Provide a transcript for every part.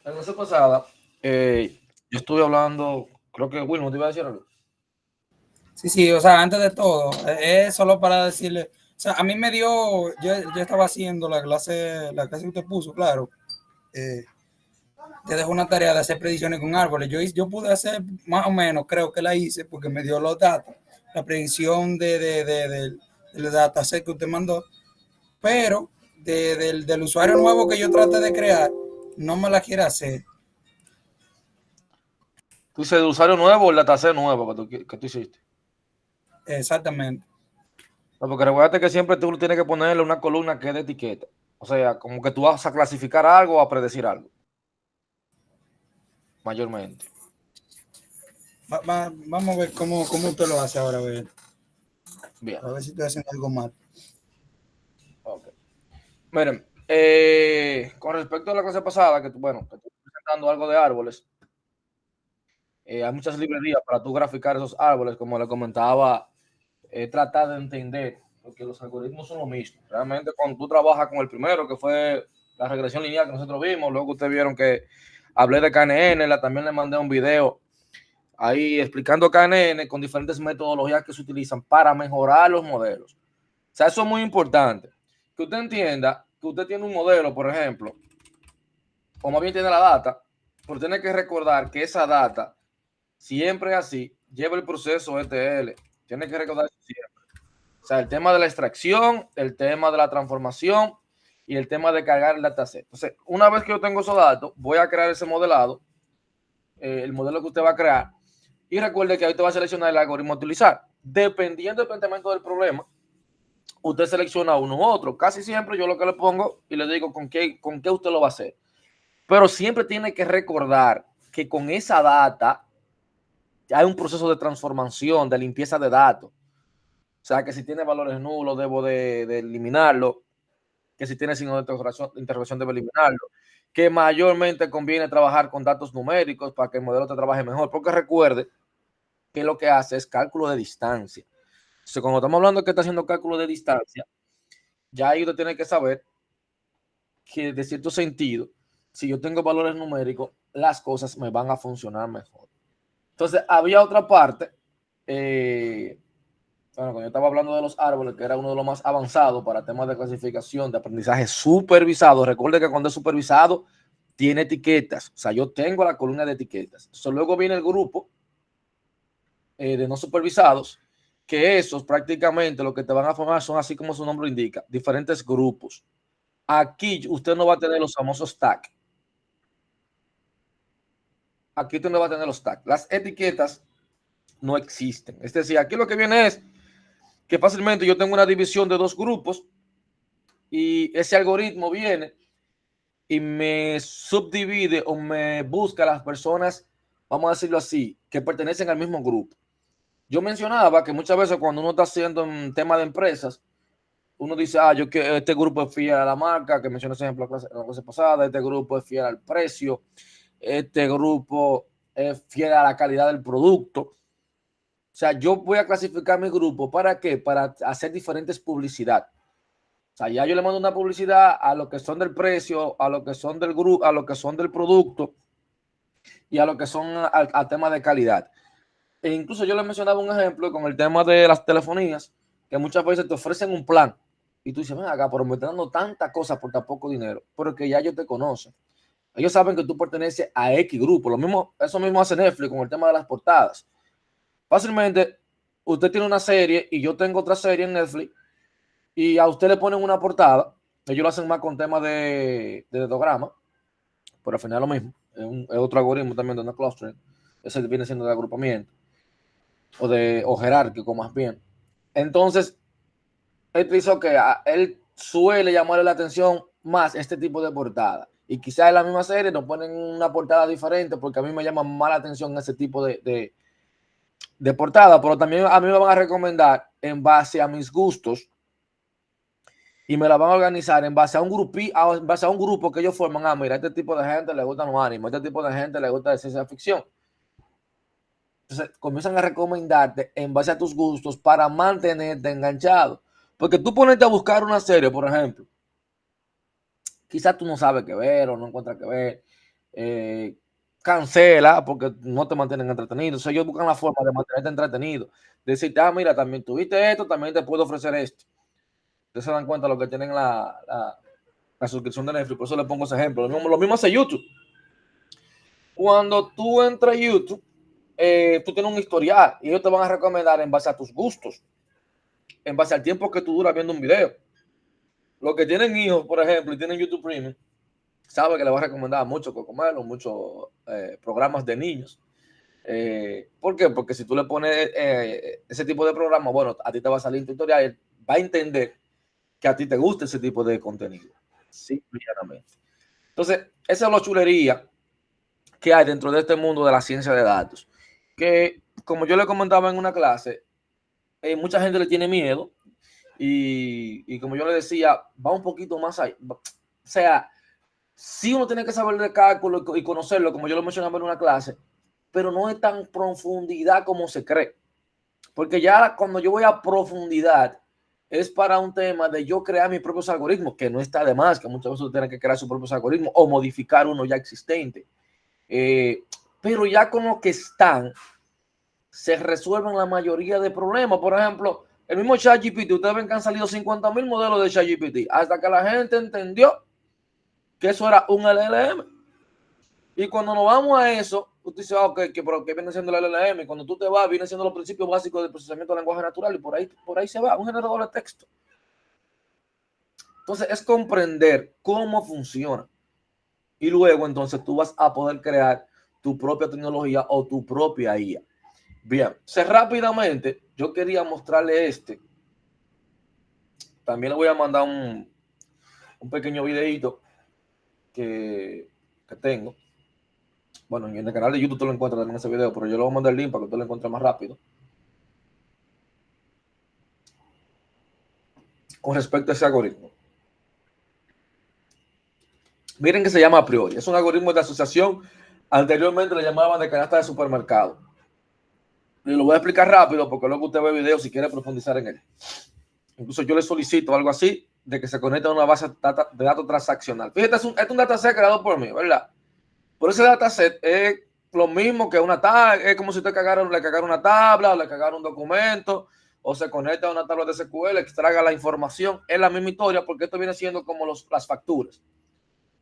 La clase pasada, yo estuve hablando, creo que Wilmo te iba a decir algo. Sí, o sea, antes de todo, es solo para decirle, o sea, a mí me dio, yo estaba haciendo la clase que usted puso, claro, te dejo una tarea de hacer predicciones con árboles. Yo pude hacer más o menos, creo que la hice, porque me dio los datos, la predicción del dataset que usted mandó, pero del usuario nuevo que yo traté de crear, no me la quiere hacer. Tú dices de usuario nuevo o el dataset nuevo que tú hiciste. Exactamente. No, porque recuerda que siempre tú tienes que ponerle una columna que es de etiqueta. O sea, como que tú vas a clasificar algo o a predecir algo, mayormente. Vamos a ver cómo usted lo hace ahora, Bien, a ver si estoy haciendo algo mal. ok. Miren, con respecto a la clase pasada, que tú presentando algo de árboles, hay muchas librerías para tú graficar esos árboles, como le comentaba, tratar de entender, porque los algoritmos son lo mismo. Realmente cuando tú trabajas con el primero, que fue la regresión lineal que nosotros vimos, luego ustedes vieron que hablé de KNN, también le mandé un video ahí explicando KNN con diferentes metodologías que se utilizan para mejorar los modelos. O sea, eso es muy importante. Que usted entienda que usted tiene un modelo, por ejemplo, o más bien tiene la data, pero tiene que recordar que esa data, siempre así, lleva el proceso ETL. Tiene que recordar eso siempre. O sea, el tema de la extracción, el tema de la transformación y el tema de cargar el dataset. Entonces, una vez que yo tengo esos datos, voy a crear ese modelado, el modelo que usted va a crear, y recuerde que ahí te va a seleccionar el algoritmo a utilizar. Dependiendo del planteamiento del problema, usted selecciona uno u otro. Casi siempre yo lo que le pongo y le digo con qué usted lo va a hacer. Pero siempre tiene que recordar que con esa data hay un proceso de transformación, de limpieza de datos. O sea, que si tiene valores nulos, debo de eliminarlo. Que si tiene signo de interrogación, debo eliminarlo. Que mayormente conviene trabajar con datos numéricos para que el modelo te trabaje mejor. Porque recuerde que lo que hace es cálculo de distancia. Entonces, cuando estamos hablando de que está haciendo cálculo de distancia, ya ahí usted tiene que saber que, de cierto sentido, si yo tengo valores numéricos, las cosas me van a funcionar mejor. Entonces, había otra parte. Bueno, cuando yo estaba hablando de los árboles, que era uno de los más avanzados para temas de clasificación, de aprendizaje supervisado. Recuerde que cuando es supervisado, tiene etiquetas. O sea, yo tengo la columna de etiquetas. Entonces, luego viene el grupo de no supervisados, que esos prácticamente lo que te van a formar son, así como su nombre indica, diferentes grupos. Aquí usted no va a tener los famosos tags. Aquí usted no va a tener los tags. Las etiquetas no existen. Es decir, aquí lo que viene es que fácilmente yo tengo una división de dos grupos y ese algoritmo viene y me subdivide o me busca a las personas, vamos a decirlo así, que pertenecen al mismo grupo. Yo mencionaba que muchas veces cuando uno está haciendo un tema de empresas, uno dice, yo que este grupo es fiel a la marca, que mencioné ese ejemplo en la clase pasada, este grupo es fiel al precio, este grupo es fiel a la calidad del producto. O sea, yo voy a clasificar mi grupo, ¿para qué? Para hacer diferentes publicidad. O sea, ya yo le mando una publicidad a lo que son del precio, a lo que son del grupo, a lo que son del producto y a lo que son al tema de calidad. E incluso yo le mencionaba un ejemplo con el tema de las telefonías, que muchas veces te ofrecen un plan y tú dices, ven acá, pero me están dando tantas cosas por tan poco dinero, porque ya ellos te conocen. Ellos saben que tú perteneces a X grupo. Eso mismo hace Netflix con el tema de las portadas. Fácilmente, usted tiene una serie y yo tengo otra serie en Netflix y a usted le ponen una portada. Ellos lo hacen más con temas de dedograma, pero al final lo mismo. Es otro algoritmo también de una clustering. Ese viene siendo de agrupamiento o jerárquico más bien. Entonces, él dice que él suele llamarle la atención más este tipo de portada. Y quizás en la misma serie nos ponen una portada diferente porque a mí me llama más la atención ese tipo de portada, pero también a mí me van a recomendar en base a mis gustos y me la van a organizar en base a un grupo que ellos forman. Mira, a este tipo de gente le gustan los animes, a este tipo de gente le gusta la ciencia ficción. Entonces comienzan a recomendarte en base a tus gustos para mantenerte enganchado. Porque tú ponerte a buscar una serie, por ejemplo, quizás tú no sabes qué ver o no encuentras qué ver. cancela porque no te mantienen entretenido. Entonces ellos buscan la forma de mantenerte entretenido. Decirte, mira, también tuviste esto, también te puedo ofrecer esto. Ustedes se dan cuenta de lo que tienen la suscripción de Netflix. Por eso le pongo ese ejemplo. Lo mismo hace YouTube. Cuando tú entras a YouTube, tú tienes un historial y ellos te van a recomendar en base a tus gustos, en base al tiempo que tú duras viendo un video. Los que tienen hijos, por ejemplo, y tienen YouTube Premium, sabe que le va a recomendar mucho Cocomelo, muchos programas de niños. ¿Por qué? Porque si tú le pones ese tipo de programa, bueno, a ti te va a salir un tutorial y va a entender que a ti te gusta ese tipo de contenido. Simplemente. Entonces, esa es la chulería que hay dentro de este mundo de la ciencia de datos. Que, como yo le comentaba en una clase, mucha gente le tiene miedo y como yo le decía, va un poquito más allá. O sea, sí uno tiene que saber de cálculo y conocerlo, como yo lo mencionaba en una clase, pero no es tan profundidad como se cree. Porque ya cuando yo voy a profundidad, es para un tema de yo crear mis propios algoritmos, que no está de más, que muchas veces tienen que crear sus propios algoritmos o modificar uno ya existente. Pero ya con lo que están, se resuelven la mayoría de problemas. Por ejemplo, el mismo ChatGPT, ustedes ven que han salido 50,000 modelos de ChatGPT, hasta que la gente entendió que eso era un LLM. Y cuando nos vamos a eso, usted dice, okay, ¿qué viene siendo el LLM? Y cuando tú te vas, viene siendo los principios básicos del procesamiento de lenguaje natural y por ahí se va, un generador de texto. Entonces, es comprender cómo funciona. Y luego, entonces, tú vas a poder crear tu propia tecnología o tu propia IA. Bien, rápidamente, yo quería mostrarle este. También le voy a mandar un pequeño videito que tengo. Bueno, en el canal de YouTube tú lo encuentras también ese video, pero yo le voy a mandar el link para que tú lo encuentres más rápido. Con respecto a ese algoritmo. Miren que se llama a priori. Es un algoritmo de asociación. Anteriormente le llamaban de canasta de supermercado. Y lo voy a explicar rápido porque luego usted ve el video si quiere profundizar en él. Incluso yo le solicito algo así de que se conecte a una base de datos transaccional. Fíjate, es un dataset creado por mí, ¿verdad? Por ese dataset es lo mismo que una tabla, es como si usted le cagara una tabla o le cagara un documento o se conecta a una tabla de SQL, extraiga la información. Es la misma historia porque esto viene siendo como las facturas.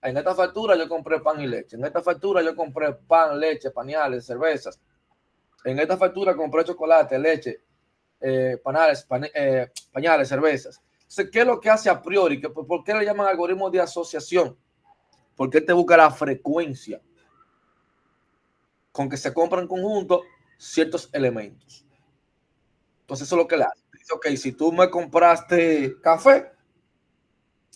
En esta factura yo compré pan y leche. En esta factura yo compré pan, leche, pañales, cervezas. En esta factura compré chocolate, leche, pañales, cervezas. Entonces, ¿qué es lo que hace a priori? ¿Por qué le llaman algoritmo de asociación? Porque te busca la frecuencia con que se compran en conjunto ciertos elementos. Entonces, eso es lo que le hace. Dice, ok, si tú me compraste café,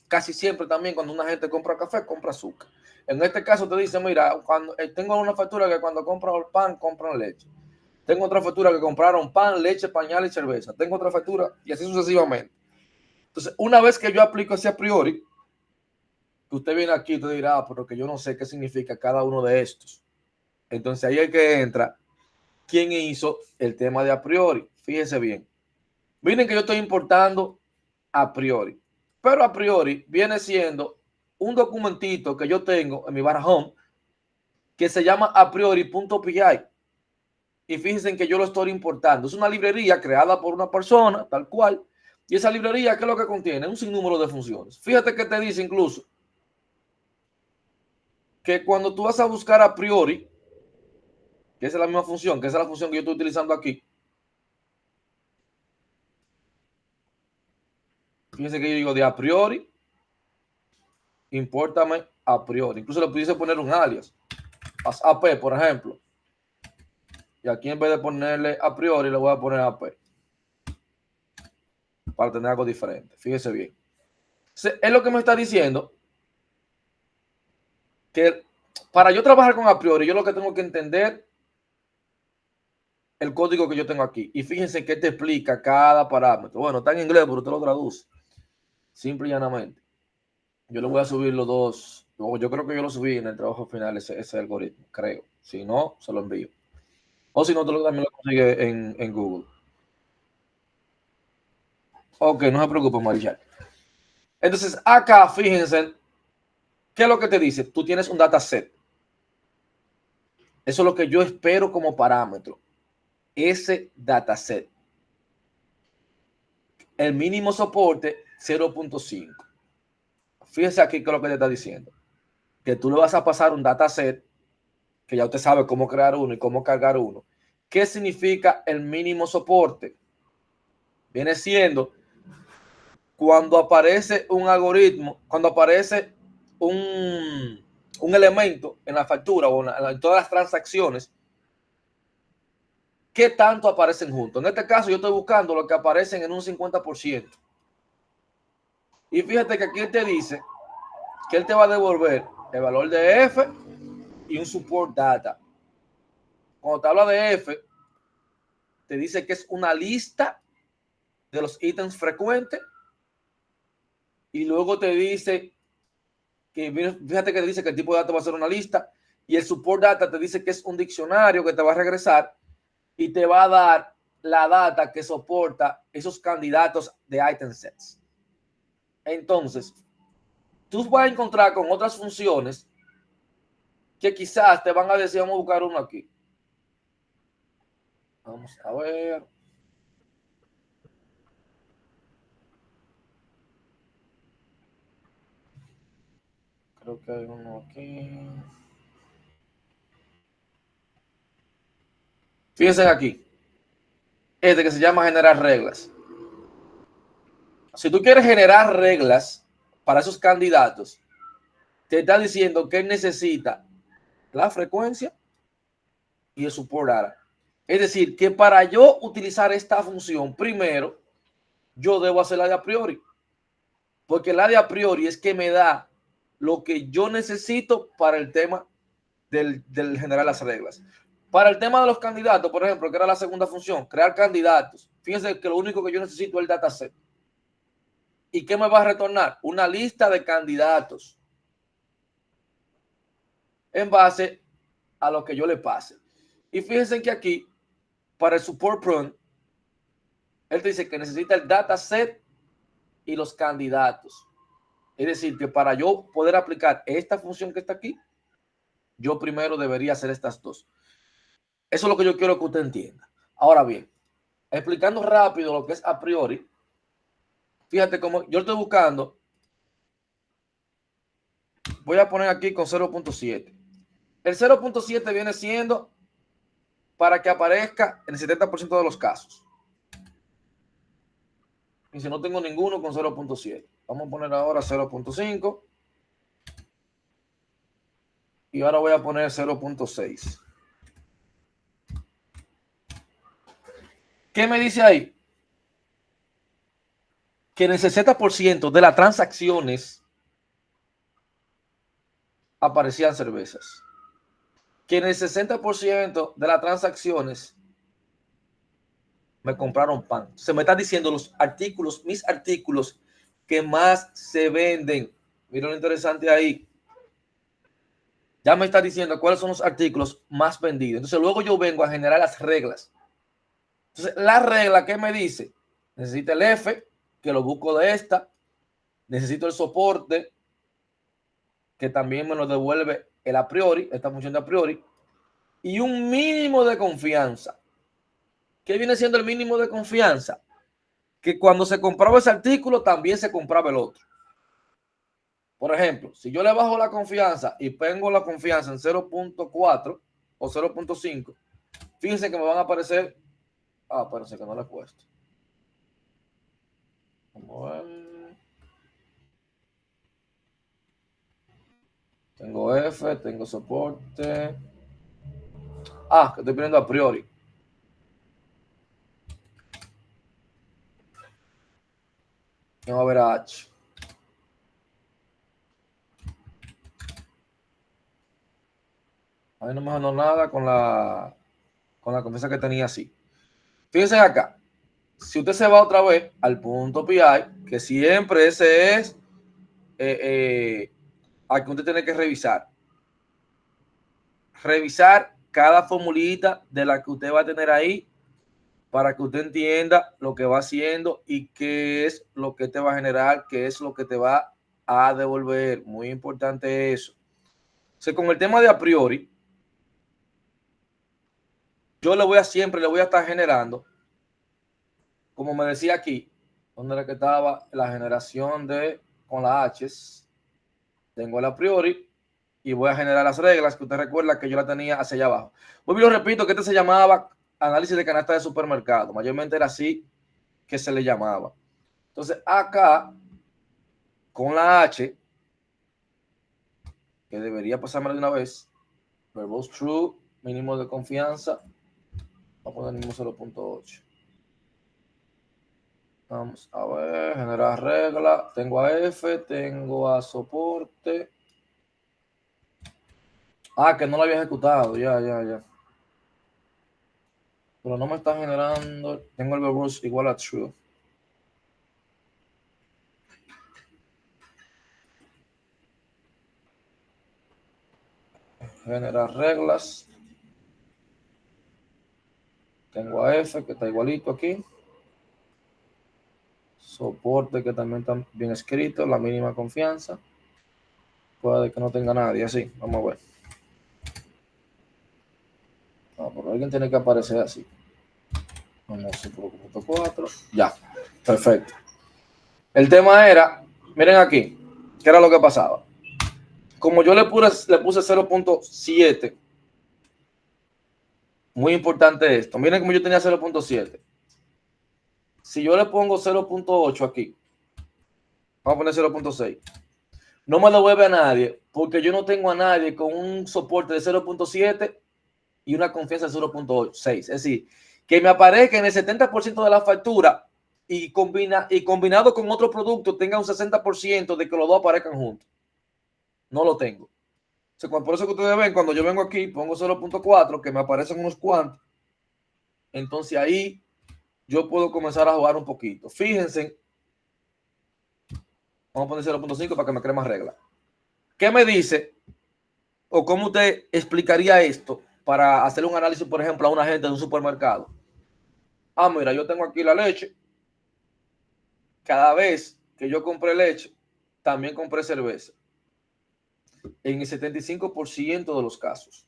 casi siempre también cuando una gente compra café, compra azúcar. En este caso te dice, mira, cuando tengo una factura que cuando compran el pan, compran leche. Tengo otra factura que compraron pan, leche, pañal y cerveza. Tengo otra factura y así sucesivamente. Entonces, una vez que yo aplico ese a priori, que usted viene aquí y te dirá, pero que yo no sé qué significa cada uno de estos. Entonces, ahí es que entra quién hizo el tema de a priori. Fíjense bien. Miren que yo estoy importando a priori. Pero a priori viene siendo un documentito que yo tengo en mi barra home que se llama a priori.py. Y fíjense que yo lo estoy importando. Es una librería creada por una persona, tal cual. Y esa librería, ¿qué es lo que contiene? Un sinnúmero de funciones. Fíjate que te dice incluso que cuando tú vas a buscar a priori, que esa es la misma función, que esa es la función que yo estoy utilizando aquí. Fíjense que yo digo de a priori, impórtame a priori. Incluso le pudiese poner un alias. AP, por ejemplo. Y aquí en vez de ponerle a priori, le voy a poner AP. Para tener algo diferente. Fíjese bien. Es lo que me está diciendo que para yo trabajar con a priori, yo lo que tengo que entender el código que yo tengo aquí. Y fíjense que te explica cada parámetro. Bueno, está en inglés, pero usted lo traduce. Simple y llanamente. Yo le voy a subir los dos. Yo creo que yo lo subí en el trabajo final, ese algoritmo, creo. Si no, se lo envío. O si no, también lo consigue en Google. Ok, no se preocupe, Marichal. Entonces, acá, fíjense, ¿qué es lo que te dice? Tú tienes un dataset. Eso es lo que yo espero como parámetro. Ese dataset. El mínimo soporte 0.5. Fíjese aquí que es lo que te está diciendo. Que tú le vas a pasar un dataset que ya usted sabe cómo crear uno y cómo cargar uno. ¿Qué significa el mínimo soporte? Viene siendo cuando aparece un algoritmo, cuando aparece un elemento en la factura o en todas las transacciones, ¿qué tanto aparecen juntos? En este caso yo estoy buscando lo que aparecen en un 50%. Y fíjate que aquí él te dice que él te va a devolver el valor de F y un support data. Cuando te habla de F, te dice que es una lista de los ítems frecuentes y luego te dice que, fíjate que te dice que el tipo de datos va a ser una lista y el support data te dice que es un diccionario que te va a regresar y te va a dar la data que soporta esos candidatos de item sets. Entonces, tú vas a encontrar con otras funciones que quizás te van a decir, vamos a buscar uno aquí. Vamos a ver. Creo que hay uno aquí. Fíjense aquí. Este que se llama generar reglas. Si tú quieres generar reglas para esos candidatos, te está diciendo que necesita la frecuencia y el support data. Es decir, que para yo utilizar esta función, primero, yo debo hacerla de a priori. Porque la de a priori es que me da lo que yo necesito para el tema del generar las reglas. Para el tema de los candidatos, por ejemplo, que era la segunda función, crear candidatos. Fíjense que lo único que yo necesito es el dataset. ¿Y qué me va a retornar? Una lista de candidatos en base a lo que yo le pase. Y fíjense que aquí, para el support prompt, él te dice que necesita el dataset y los candidatos. Es decir, que para yo poder aplicar esta función que está aquí, yo primero debería hacer estas dos. Eso es lo que yo quiero que usted entienda. Ahora bien, explicando rápido lo que es a priori, fíjate cómo yo estoy buscando. Voy a poner aquí con 0.7. El 0.7 viene siendo para que aparezca en el 70% de los casos. Y si no tengo ninguno, con 0.7. Vamos a poner ahora 0.5. Y ahora voy a poner 0.6. ¿Qué me dice ahí? Que en el 60% de las transacciones aparecían cervezas. Que en el 60% de las transacciones me compraron pan. Se me están diciendo los artículos, mis artículos que más se venden. Mira lo interesante ahí. Ya me está diciendo cuáles son los artículos más vendidos. Entonces luego yo vengo a generar las reglas. Entonces la regla que me dice, necesito el F, que lo busco de esta. Necesito el soporte, que también me lo devuelve el a priori, esta función de a priori. Y un mínimo de confianza. ¿Qué viene siendo el mínimo de confianza? Que cuando se compraba ese artículo, también se compraba el otro. Por ejemplo, si yo le bajo la confianza y pongo la confianza en 0.4 o 0.5, fíjense que me van a aparecer. Parece que no le he puesto. Vamos a ver. Tengo F, tengo soporte. Que estoy poniendo a priori. Vamos a ver a H. Ahí no me ganó nada con la confianza que tenía así. Fíjense acá. Si usted se va otra vez al punto PI, que siempre ese es al que usted tiene que revisar. Revisar cada formulita de la que usted va a tener ahí para que usted entienda lo que va haciendo y qué es lo que te va a generar, qué es lo que te va a devolver. Muy importante eso. O sea, con el tema de a priori, yo siempre le voy a estar generando, como me decía aquí, donde era que estaba la generación con las H's, tengo el a priori y voy a generar las reglas que usted recuerda que yo la tenía hacia allá abajo. Muy bien, lo repito, que este se llamaba análisis de canasta de supermercado, mayormente era así que se le llamaba. Entonces acá, con la H, que debería pasarme de una vez, verbose true, mínimo de confianza, vamos a poner mínimo 0.8. Vamos a ver, generar regla, tengo a F, tengo a soporte. Que no lo había ejecutado, ya. Pero no me está generando, tengo el verbose igual a true. Generar reglas. Tengo a F, que está igualito aquí. Soporte, que también está bien escrito, la mínima confianza. Puede que no tenga nadie, así. Vamos a ver. Pero alguien tiene que aparecer así. Vamos a 5.4. Ya, perfecto. El tema era, miren aquí, ¿qué era lo que pasaba? Como yo le puse 0.7, muy importante esto. Miren como yo tenía 0.7. Si yo le pongo 0.8 aquí, vamos a poner 0.6. No me lo vuelve a nadie, porque yo no tengo a nadie con un soporte de 0.7 y una confianza de 0.6. Es decir, que me aparezca en el 70% de la factura y combinado con otro producto tenga un 60% de que los dos aparezcan juntos. No lo tengo. O sea, por eso que ustedes ven, cuando yo vengo aquí, pongo 0.4, que me aparecen unos cuantos. Entonces ahí yo puedo comenzar a jugar un poquito. Fíjense, vamos a poner 0.5 para que me cree más regla. ¿Qué me dice o cómo usted explicaría esto para hacer un análisis, por ejemplo, a una gente de un supermercado? Mira, yo tengo aquí la leche. Cada vez que yo compré leche, también compré cerveza. En el 75% de los casos.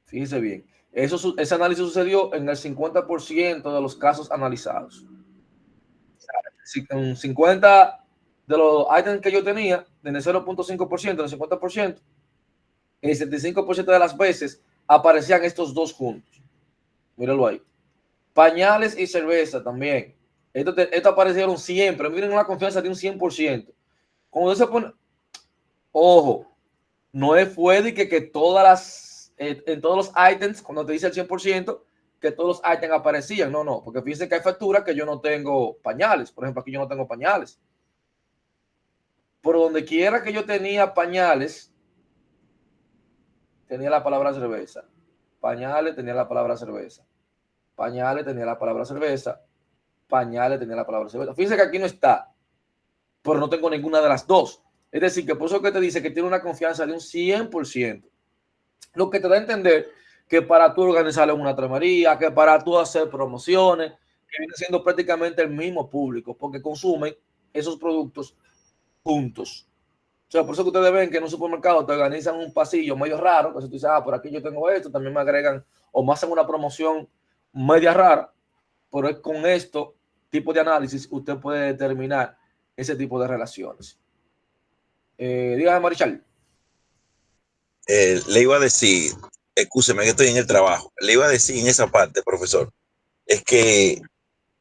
Fíjense bien. Ese análisis sucedió en el 50% de los casos analizados. En 50 de los items que yo tenía, en el 0.5%, en el 50%, en el 75% de las veces aparecían estos dos juntos. Mírenlo ahí. Pañales y cerveza también. Esto aparecieron siempre. Miren una confianza de un 100%. Cuando se pone, ojo, no fue de que todas las, en todos los items, cuando te dice el 100%, que todos los items aparecían. No, porque fíjense que hay facturas que yo no tengo pañales. Por ejemplo, aquí yo no tengo pañales. Por donde quiera que yo tenía pañales, tenía la palabra cerveza. Pañales tenía la palabra cerveza. Pañales tenía la palabra cerveza. Pañales tenía la palabra cerveza. Fíjense que aquí no está, pero no tengo ninguna de las dos. Es decir, que por eso que te dice que tiene una confianza de un 100%. Lo que te da a entender que para tú organizar una tremería, que para tú hacer promociones, que viene siendo prácticamente el mismo público, porque consumen esos productos juntos. O sea, por eso que ustedes ven que en un supermercado te organizan un pasillo medio raro, que si tú dices, por aquí yo tengo esto, también me agregan o me hacen una promoción media rara, pero es con esto tipo de análisis usted puede determinar ese tipo de relaciones. Dígame, Marichal. Le iba a decir, escúcheme que estoy en el trabajo, le iba a decir en esa parte, profesor, es que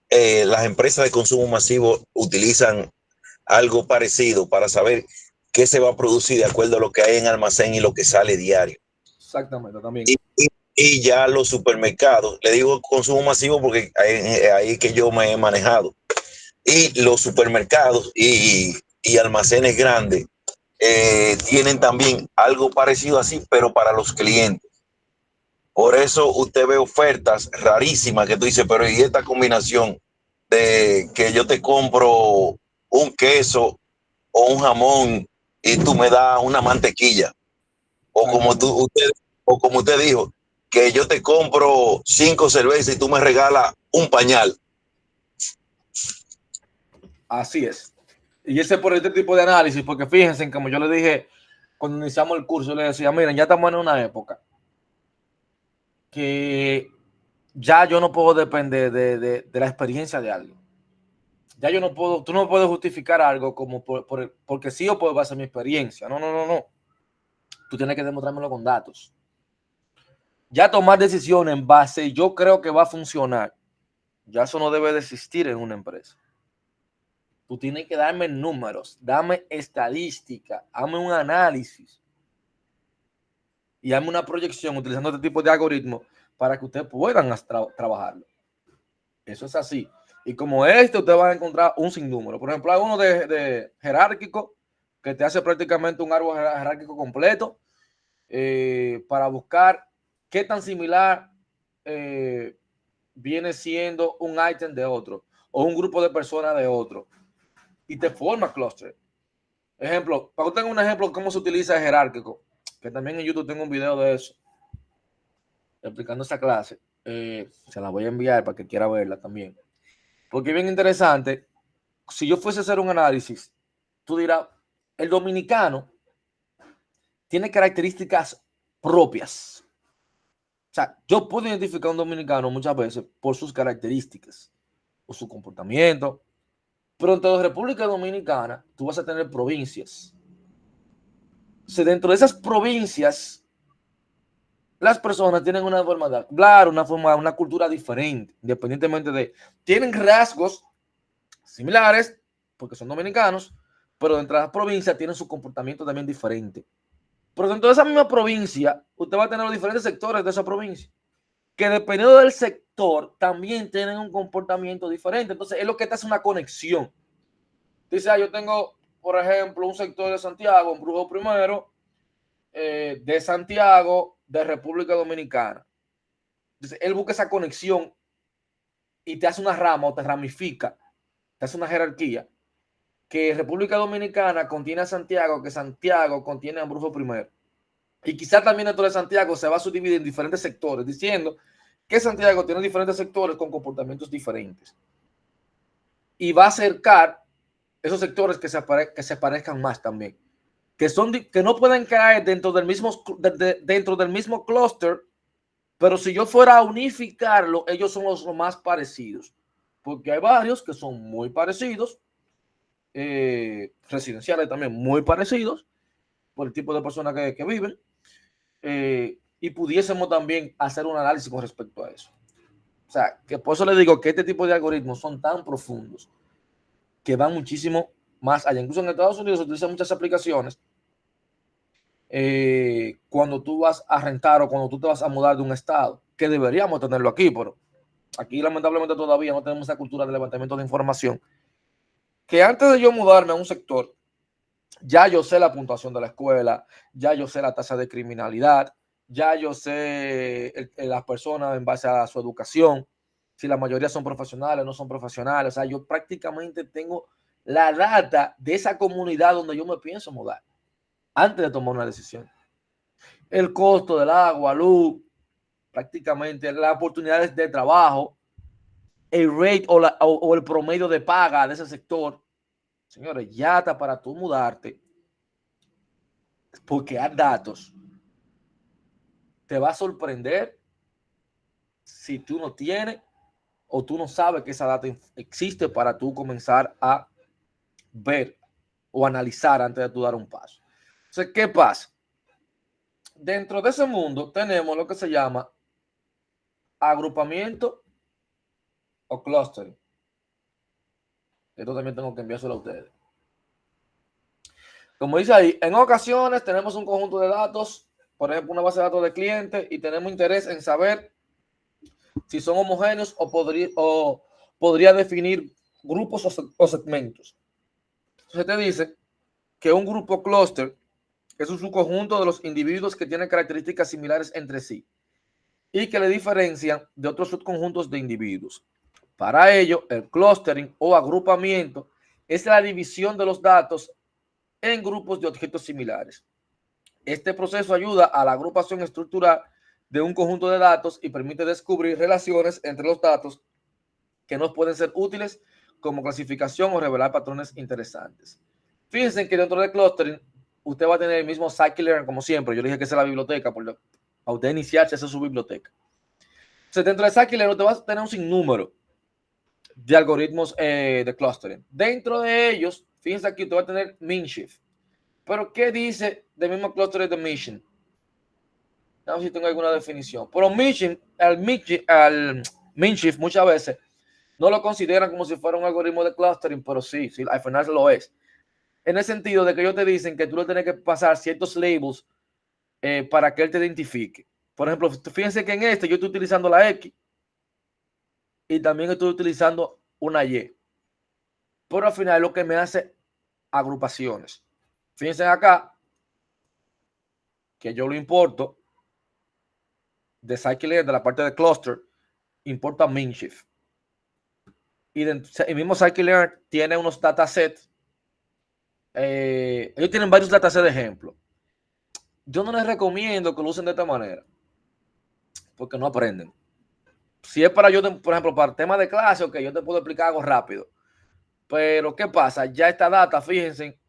las empresas de consumo masivo utilizan algo parecido para saber qué se va a producir de acuerdo a lo que hay en almacén y lo que sale diario. Exactamente, también. Y ya los supermercados, le digo consumo masivo porque ahí que yo me he manejado, y los supermercados y almacenes grandes tienen también algo parecido así, pero para los clientes. Por eso usted ve ofertas rarísimas que tú dices, pero ¿y esta combinación de que yo te compro un queso o un jamón y tú me das una mantequilla? O como usted dijo, que yo te compro 5 cervezas y tú me regalas un pañal. Así es. Y ese por este tipo de análisis, porque fíjense, como yo le dije cuando iniciamos el curso, le decía, miren, ya estamos en una época que ya yo no puedo depender de la experiencia de alguien. Ya yo no puedo, tú no puedes justificar algo como porque sí o por base a mi experiencia. No, no, no, no. Tú tienes que demostrármelo con datos. Ya tomar decisiones en base, yo creo que va a funcionar. Ya eso no debe de existir en una empresa. Tú tienes que darme números, dame estadística, dame un análisis y dame una proyección utilizando este tipo de algoritmos para que ustedes puedan trabajarlo. Eso es así. Y como usted va a encontrar un sinnúmero. Por ejemplo, hay uno de jerárquico que te hace prácticamente un árbol jerárquico completo para buscar qué tan similar viene siendo un ítem de otro o un grupo de personas de otro. Y te forma cluster. Ejemplo, para que tenga un ejemplo de cómo se utiliza el jerárquico, que también en YouTube tengo un video de eso, explicando esa clase. Se la voy a enviar para que quiera verla también. Porque es bien interesante. Si yo fuese a hacer un análisis, tú dirás, el dominicano tiene características propias. O sea, yo puedo identificar a un dominicano muchas veces por sus características o su comportamiento. Pero en toda República Dominicana, tú vas a tener provincias. O sea, dentro de esas provincias, las personas tienen una forma de hablar, una cultura diferente, independientemente de... Tienen rasgos similares, porque son dominicanos, pero dentro de las provincias tienen su comportamiento también diferente. Pero dentro de esa misma provincia, usted va a tener los diferentes sectores de esa provincia, que dependiendo del sector, también tienen un comportamiento diferente. Entonces, es lo que te hace una conexión. Dice, yo tengo, por ejemplo, un sector de Santiago, un Brujo Primero, de Santiago, de República Dominicana. Entonces, él busca esa conexión y te hace una rama o te ramifica, te hace una jerarquía, que República Dominicana contiene a Santiago, que Santiago contiene a Brujo Primero. Y quizás también dentro de Santiago se va a subdividir en diferentes sectores, diciendo que Santiago tiene diferentes sectores con comportamientos diferentes. Y va a acercar esos sectores que se parezcan más también. Que no pueden caer dentro del mismo clúster, pero si yo fuera a unificarlo, ellos son los más parecidos. Porque hay varios que son muy parecidos, residenciales también muy parecidos, por el tipo de personas que viven, y pudiésemos también hacer un análisis con respecto a eso. O sea, que por eso le digo que este tipo de algoritmos son tan profundos que van muchísimo más allá. Incluso en Estados Unidos se utilizan muchas aplicaciones cuando tú vas a rentar o cuando tú te vas a mudar de un estado, que deberíamos tenerlo aquí, pero aquí lamentablemente todavía no tenemos esa cultura de levantamiento de información. Que antes de yo mudarme a un sector, ya yo sé la puntuación de la escuela, ya yo sé la tasa de criminalidad, ya yo sé las personas en base a su educación, si la mayoría son profesionales o no son profesionales. O sea, yo prácticamente tengo la data de esa comunidad donde yo me pienso mudar antes de tomar una decisión. El costo del agua, luz, prácticamente las oportunidades de trabajo, el rate o el promedio de paga de ese sector. Señores, ya está para tú mudarte, porque hay datos. Te va a sorprender si tú no tienes o tú no sabes que esa data existe para tú comenzar a ver o analizar antes de tú dar un paso. Entonces, ¿qué pasa? Dentro de ese mundo tenemos lo que se llama agrupamiento o clustering. Esto también tengo que enviárselo a ustedes. Como dice ahí, en ocasiones tenemos un conjunto de datos, por ejemplo, una base de datos de clientes, y tenemos interés en saber si son homogéneos o podría definir grupos o segmentos. Entonces te dice que un grupo clúster es un subconjunto de los individuos que tienen características similares entre sí y que le diferencian de otros subconjuntos de individuos. Para ello, el clustering o agrupamiento es la división de los datos en grupos de objetos similares. Este proceso ayuda a la agrupación estructural de un conjunto de datos y permite descubrir relaciones entre los datos que nos pueden ser útiles como clasificación o revelar patrones interesantes. Fíjense que dentro del clustering usted va a tener el mismo scikit-learn como siempre. Yo le dije que esa es la biblioteca, para usted iniciarse, esa es su biblioteca. Entonces, dentro de Scikit-Learn te vas a tener un sinnúmero de algoritmos de clustering. Dentro de ellos, fíjense aquí, usted va a tener Minshift. Pero, ¿qué dice del mismo cluster de Mission? No sé si tengo alguna definición. Pero al Minshift muchas veces no lo consideran como si fuera un algoritmo de clustering, pero sí, al final lo es. En el sentido de que ellos te dicen que tú le tienes que pasar ciertos labels para que él te identifique. Por ejemplo, fíjense que en este yo estoy utilizando la X y también estoy utilizando una Y. Pero al final lo que me hace agrupaciones. Fíjense acá que yo lo importo de Scikit-Learn, de la parte de cluster, importa Minshift. Y el mismo Scikit-Learn tiene unos datasets. Ellos tienen varios datasets de ejemplo. Yo no les recomiendo que lo usen de esta manera, porque no aprenden. Si es para yo, por ejemplo, para el tema de clase, ok, yo te puedo explicar algo rápido. Pero, ¿qué pasa? Ya esta data, fíjense,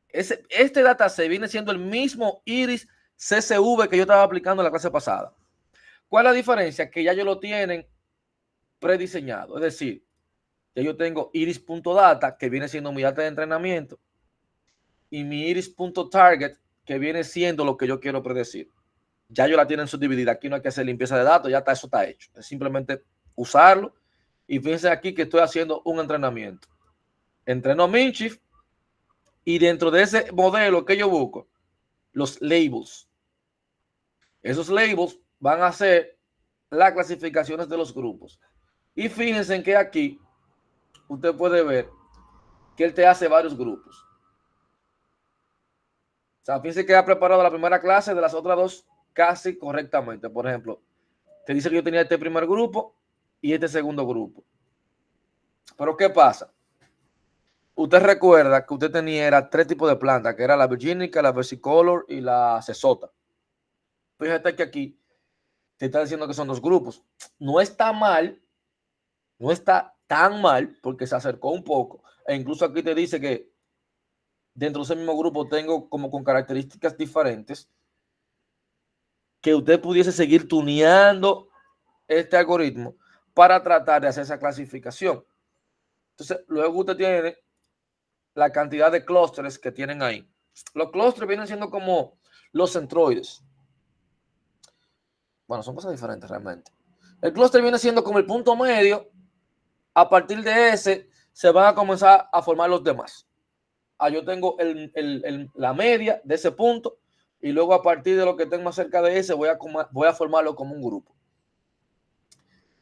este dataset viene siendo el mismo iris CSV que yo estaba aplicando en la clase pasada. ¿Cuál es la diferencia? Que ya ellos lo tienen prediseñado. Es decir, ya yo tengo iris.data, que viene siendo mi data de entrenamiento, y mi iris.target, que viene siendo lo que yo quiero predecir. Ya yo la tienen subdividida. Aquí no hay que hacer limpieza de datos, ya está, eso está hecho. Es simplemente usarlo. Y fíjense aquí que estoy haciendo un entrenamiento. Entreno Minshift y dentro de ese modelo que yo busco, los labels. Esos labels van a ser las clasificaciones de los grupos. Y fíjense en que aquí usted puede ver que él te hace varios grupos. O sea, fíjense que ha preparado la primera clase de las otras dos casi correctamente. Por ejemplo, te dice que yo tenía este primer grupo y este segundo grupo. Pero ¿qué pasa? Usted recuerda que usted tenía tres tipos de plantas, que era la virginica, la versicolor y la cesota. Fíjate que aquí te está diciendo que son dos grupos. No está mal, no está tan mal, porque se acercó un poco. E incluso aquí te dice que dentro de ese mismo grupo tengo como con características diferentes, que usted pudiese seguir tuneando este algoritmo para tratar de hacer esa clasificación. Entonces, luego usted tiene la cantidad de clústeres que tienen ahí. Los clústeres vienen siendo como los centroides. Bueno, son cosas diferentes realmente. El clúster viene siendo como el punto medio. A partir de ese se van a comenzar a formar los demás. Yo tengo la media de ese punto y luego a partir de lo que tengo más cerca de ese voy a formarlo como un grupo.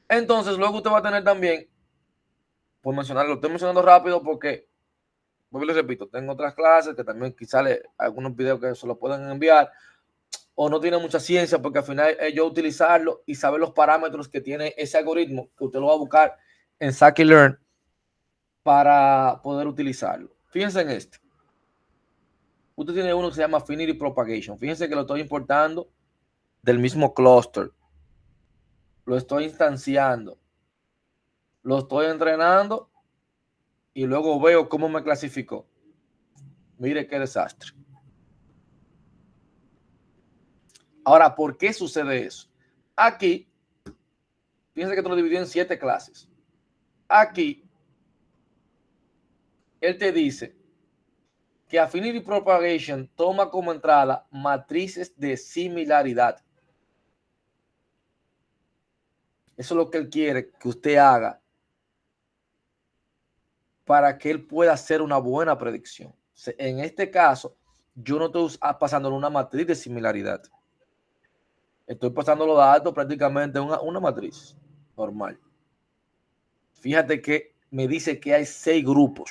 Entonces luego usted va a tener también, por mencionarlo, lo estoy mencionando rápido porque, vuelvo y les repito, tengo otras clases que también quizás algunos videos que se los pueden enviar o no tiene mucha ciencia porque al final es yo utilizarlo y saber los parámetros que tiene ese algoritmo que usted lo va a buscar en Scikit-Learn para poder utilizarlo. Fíjense en este. Usted tiene uno que se llama Affinity Propagation. Fíjense que lo estoy importando del mismo clúster. Lo estoy instanciando. Lo estoy entrenando y luego veo cómo me clasificó. Mire qué desastre. Ahora, ¿por qué sucede eso? Aquí, fíjense que te lo dividió en 7 clases. Aquí, él te dice que Affinity Propagation toma como entrada matrices de similaridad. Eso es lo que él quiere que usted haga para que él pueda hacer una buena predicción. En este caso, yo no estoy pasando una matriz de similaridad. Estoy pasando los datos prácticamente en una matriz normal. Fíjate que me dice que hay 6 grupos.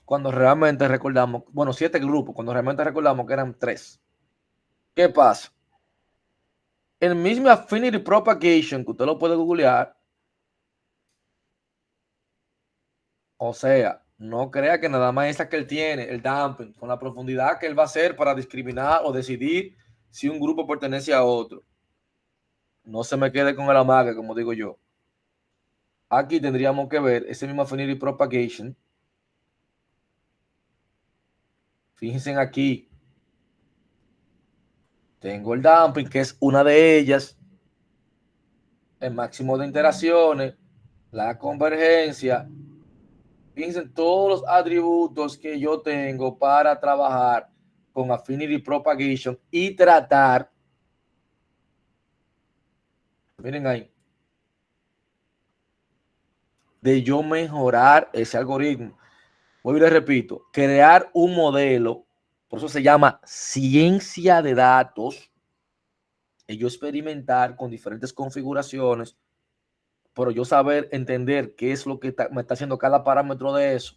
Cuando realmente recordamos, bueno, 7 grupos, cuando realmente recordamos que eran 3. ¿Qué pasa? El mismo Affinity Propagation, que usted lo puede googlear, o sea, no crea que nada más esa que él tiene, el damping, con la profundidad que él va a hacer para discriminar o decidir si un grupo pertenece a otro. No se me quede con el amague, como digo yo. Aquí tendríamos que ver ese mismo Affinity Propagation. Fíjense aquí. Tengo el damping, que es una de ellas. el máximo de interacciones, la convergencia. Fíjense todos los atributos que yo tengo para trabajar con Affinity Propagation y tratar, miren ahí, de yo mejorar ese algoritmo. Voy y les repito, crear un modelo, por eso se llama ciencia de datos, y yo experimentar con diferentes configuraciones, pero yo saber entender qué es lo que me está haciendo cada parámetro de eso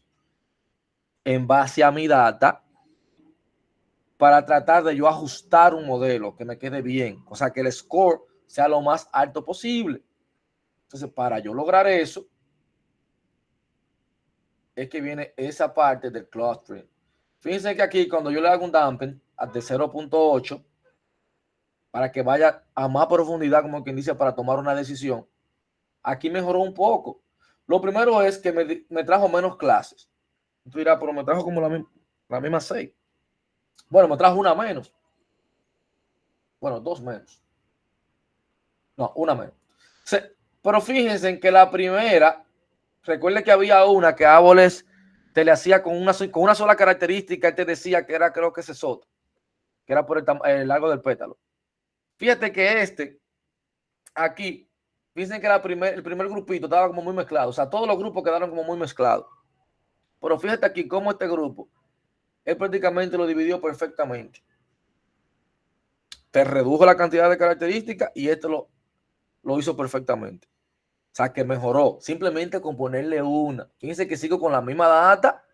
en base a mi data, para tratar de yo ajustar un modelo que me quede bien, o sea, que el score sea lo más alto posible. Entonces, para yo lograr eso, es que viene esa parte del clustering. Fíjense que aquí, cuando yo le hago un dampen de 0.8, para que vaya a más profundidad, como quien dice, para tomar una decisión, aquí mejoró un poco. Lo primero es que me trajo menos clases. Tú dirás, pero me trajo como la misma 6. Bueno, me trajo una menos. Bueno, 2 menos. No, una menos. Pero fíjense en que la primera, recuerde que había una que Árboles te le hacía con una sola característica, él te decía que era, creo que ese soto, que era por el largo del pétalo. Fíjate que aquí, fíjense que el primer grupito estaba como muy mezclado, o sea, todos los grupos quedaron como muy mezclados. Pero fíjate aquí cómo este grupo, él prácticamente lo dividió perfectamente. Te redujo la cantidad de características y lo hizo perfectamente. O sea, que mejoró simplemente con ponerle una. Fíjense que sigo con la misma data,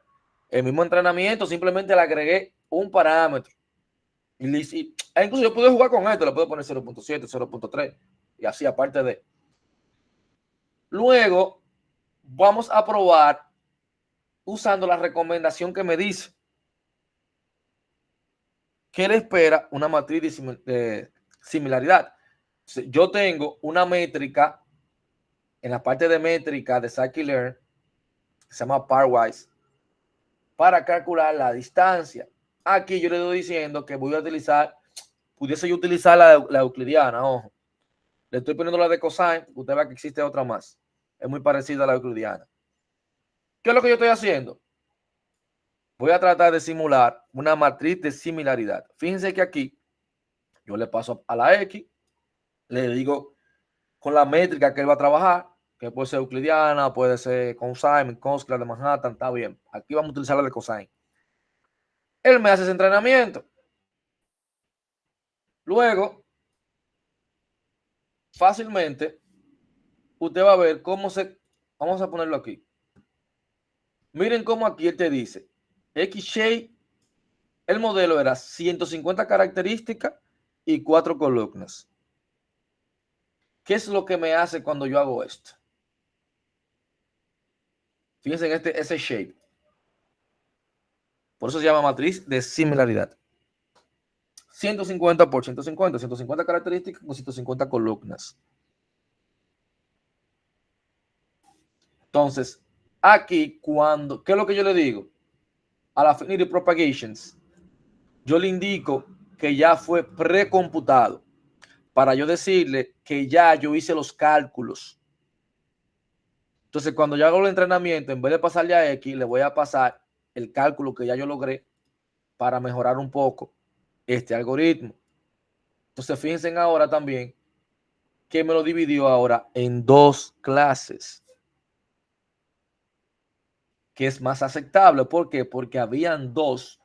el mismo entrenamiento, simplemente le agregué un parámetro. Incluso yo puedo jugar con esto, le puedo poner 0.7, 0.3 y así aparte de. Luego vamos a probar usando la recomendación que me dice. ¿Qué le espera una matriz de similaridad? Yo tengo una métrica en la parte de métrica de Scikit-Learn que se llama Pairwise para calcular la distancia. Aquí yo le estoy diciendo que voy a utilizar, pudiese yo utilizar la euclidiana, ojo. Le estoy poniendo la de cosine, usted ve que existe otra más. Es muy parecida a la euclidiana. ¿Qué es lo que yo estoy haciendo? Voy a tratar de simular una matriz de similaridad. Fíjense que aquí yo le paso a la X, le digo con la métrica que él va a trabajar, que puede ser euclidiana, puede ser cosine, coscla de Manhattan, está bien. Aquí vamos a utilizar la de cosine. Él me hace ese entrenamiento. Luego, fácilmente, usted va a ver cómo vamos a ponerlo aquí. Miren cómo aquí él te dice, X-Shape, el modelo era 150 características y 4 columnas. ¿Qué es lo que me hace cuando yo hago esto? Fíjense en ese shape. Por eso se llama matriz de similaridad. 150 por 150, 150 características con 150 columnas. Entonces, aquí ¿qué es lo que yo le digo? A la Affinity Propagations, yo le indico que ya fue precomputado para yo decirle que ya yo hice los cálculos. Entonces, cuando yo hago el entrenamiento, en vez de pasarle a X, le voy a pasar el cálculo que ya yo logré para mejorar un poco este algoritmo. Entonces, fíjense ahora también que me lo dividió ahora en 2 clases, que es más aceptable. ¿Por qué? Porque habían 2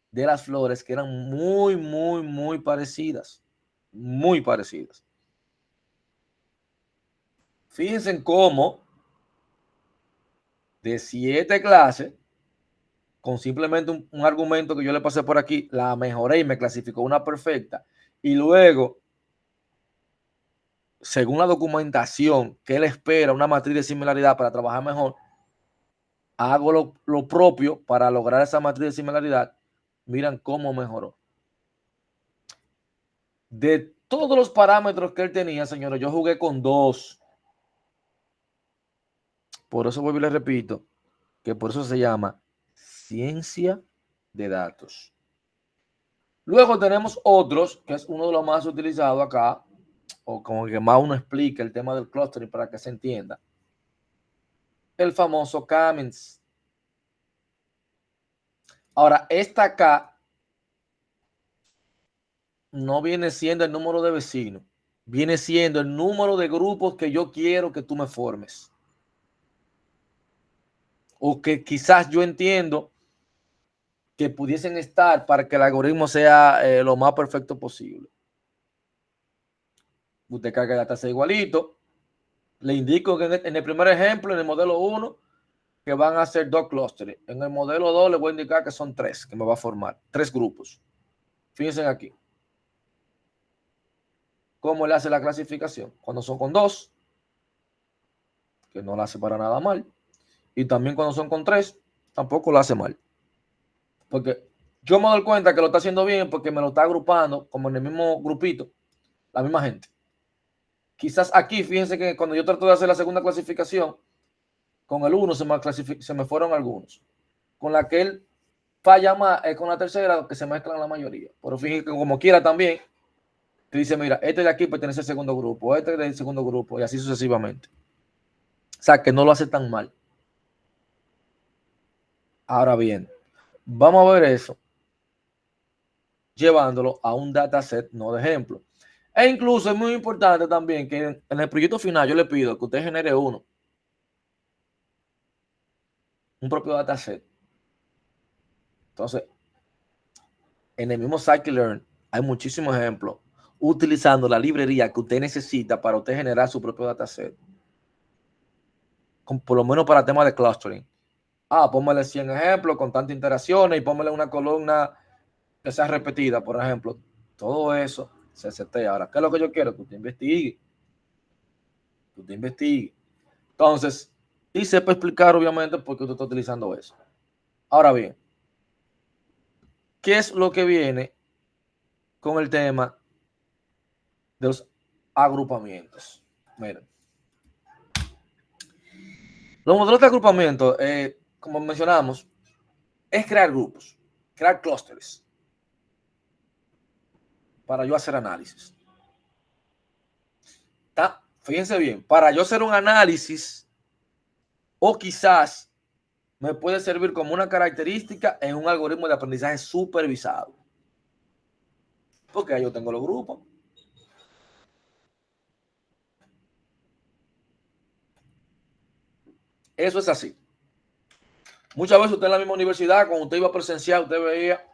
de las flores que eran muy, muy, muy parecidas. Muy parecidas. Fíjense en cómo de 7 clases, con simplemente un argumento que yo le pasé por aquí, la mejoré y me clasificó una perfecta. Y luego, según la documentación que él espera, una matriz de similaridad para trabajar mejor, hago lo propio para lograr esa matriz de similaridad. Miren cómo mejoró. De todos los parámetros que él tenía, señores, yo jugué con 2. Por eso vuelvo y le repito, que por eso se llama ciencia de datos. Luego tenemos otros, que es uno de los más utilizados acá, o como que más uno explica el tema del clustering para que se entienda. El famoso Kamens. Ahora, esta K no viene siendo el número de vecinos, viene siendo el número de grupos que yo quiero que tú me formes. O que quizás yo entiendo que pudiesen estar para que el algoritmo sea lo más perfecto posible. Usted carga el dataset igualito. Le indico que en el primer ejemplo, en el modelo 1, que van a ser 2 clústeres. En el modelo 2 le voy a indicar que son 3, que me va a formar 3 grupos. Fíjense aquí. ¿Cómo le hace la clasificación? Cuando son con 2, que no la hace para nada mal. Y también cuando son con 3, tampoco lo hace mal. Porque yo me doy cuenta que lo está haciendo bien porque me lo está agrupando como en el mismo grupito, la misma gente. Quizás aquí, fíjense que cuando yo trato de hacer la segunda clasificación, con el 1 se me fueron algunos. Con la que él falla más es con la tercera, que se mezclan la mayoría. Pero fíjense que como quiera también, te dice, mira, este de aquí pertenece al segundo grupo, este del segundo grupo, y así sucesivamente. O sea, que no lo hace tan mal. Ahora bien, vamos a ver eso llevándolo a un dataset no de ejemplo. E incluso es muy importante también que en el proyecto final yo le pido que usted genere un propio dataset. Entonces, en el mismo Scikit-Learn hay muchísimos ejemplos utilizando la librería que usted necesita para usted generar su propio dataset. Por lo menos para temas de clustering. Póngale 100 ejemplos con tantas interacciones y póngale una columna que sea repetida, por ejemplo. Todo eso se setea. Ahora, ¿qué es lo que yo quiero? Que usted investigue. Que usted investigue. Entonces, y sepa explicar, obviamente, por qué usted está utilizando eso. Ahora bien, ¿qué es lo que viene con el tema de los agrupamientos? Miren, los modelos de agrupamiento, como mencionamos, es crear grupos, crear clústeres para yo hacer análisis. Fíjense bien, para yo hacer un análisis o quizás me puede servir como una característica en un algoritmo de aprendizaje supervisado. Porque ahí yo tengo los grupos. Eso es así. Muchas veces usted en la misma universidad, cuando usted iba a presenciar, usted veía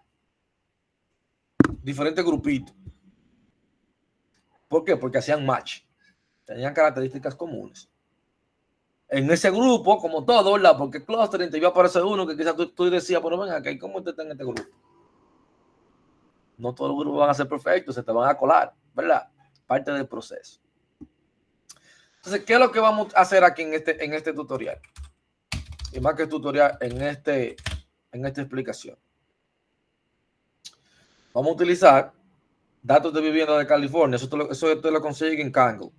diferentes grupitos. ¿Por qué? Porque hacían match. Tenían características comunes. En ese grupo, como todo, ¿verdad? Porque clustering te iba a aparecer uno que quizás tú decías, pero ven acá, ¿cómo usted está en este grupo? No todos los grupos van a ser perfectos, se te van a colar, ¿verdad? Parte del proceso. Entonces, ¿qué es lo que vamos a hacer aquí en este tutorial? Y más que tutorial, en esta explicación. Vamos a utilizar datos de vivienda de California. Eso te lo consigue en Kangol.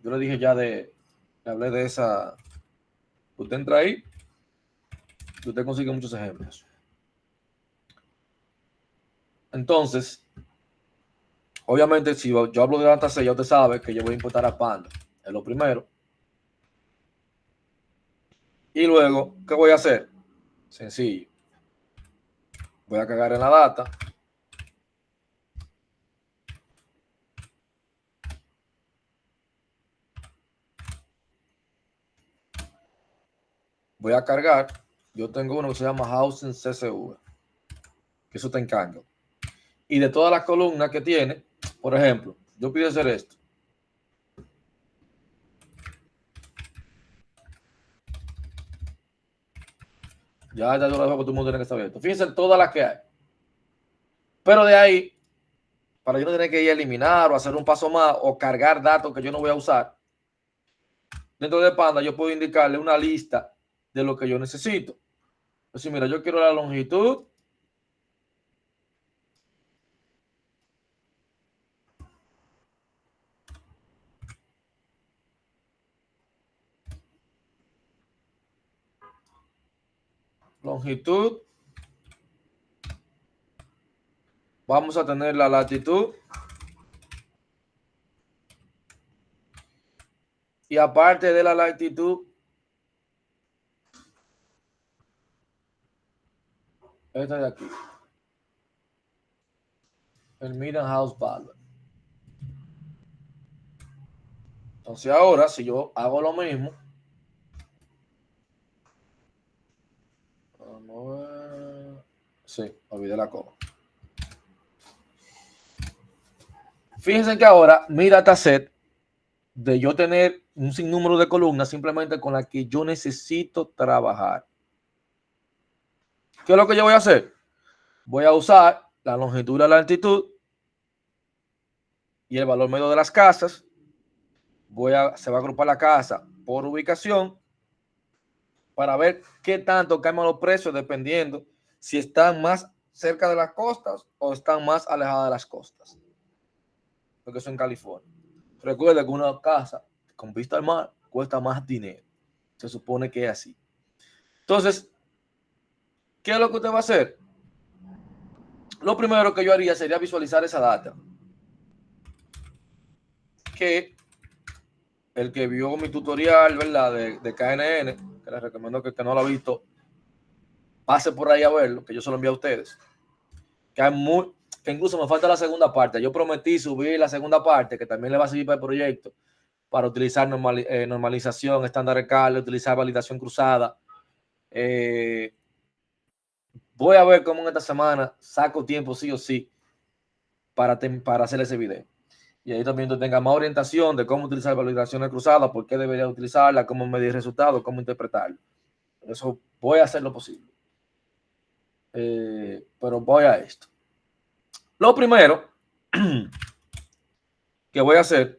Yo le dije ya hablé de esa. Usted entra ahí y usted consigue muchos ejemplos. Entonces, obviamente, si yo hablo de dataset, ya usted sabe que yo voy a importar a Panda. Es lo primero. Y luego, ¿qué voy a hacer? Sencillo. Voy a cagar en la data. Voy a cargar. Yo tengo uno que se llama Housing CSV. Que eso está en Kangol. Y de todas las columnas que tiene, por ejemplo, yo pido hacer esto. Ya yo lo dejo porque todo el mundo tiene que saber esto. Fíjense todas las que hay. Pero de ahí, para yo no tener que ir a eliminar o hacer un paso más o cargar datos que yo no voy a usar, dentro de Panda yo puedo indicarle una lista de lo que yo necesito. Entonces, mira, yo quiero la longitud. Longitud. Vamos a tener la latitud. Y aparte de la latitud, esta de aquí, el median house value. Entonces ahora, si yo hago lo mismo, vamos a ver. Sí, olvidé la coma. Fíjense que ahora mi dataset, de yo tener un sinnúmero de columnas simplemente con las que yo necesito trabajar. ¿Qué es lo que yo voy a hacer? Voy a usar la longitud y la latitud y el valor medio de las casas. Se va a agrupar la casa por ubicación para ver qué tanto cambian los precios dependiendo si están más cerca de las costas o están más alejadas de las costas. Porque eso en California. Recuerda que una casa con vista al mar cuesta más dinero. Se supone que es así. Entonces, ¿qué es lo que usted va a hacer? Lo primero que yo haría sería visualizar esa data. Que el que vio mi tutorial, ¿verdad? De KNN, que les recomiendo que el que no lo ha visto, pase por ahí a verlo, que yo se lo envío a ustedes. Que incluso me falta la segunda parte. Yo prometí subir la segunda parte, que también le va a servir para el proyecto, para utilizar normalización, estándar de Cali, utilizar validación cruzada. Voy a ver cómo en esta semana saco tiempo sí o sí para hacer ese video. Y ahí también tú tengas más orientación de cómo utilizar validaciones cruzadas, por qué debería utilizarla, cómo medir resultados, cómo interpretarlo. Eso voy a hacer lo posible. Pero voy a esto. Lo primero que voy a hacer,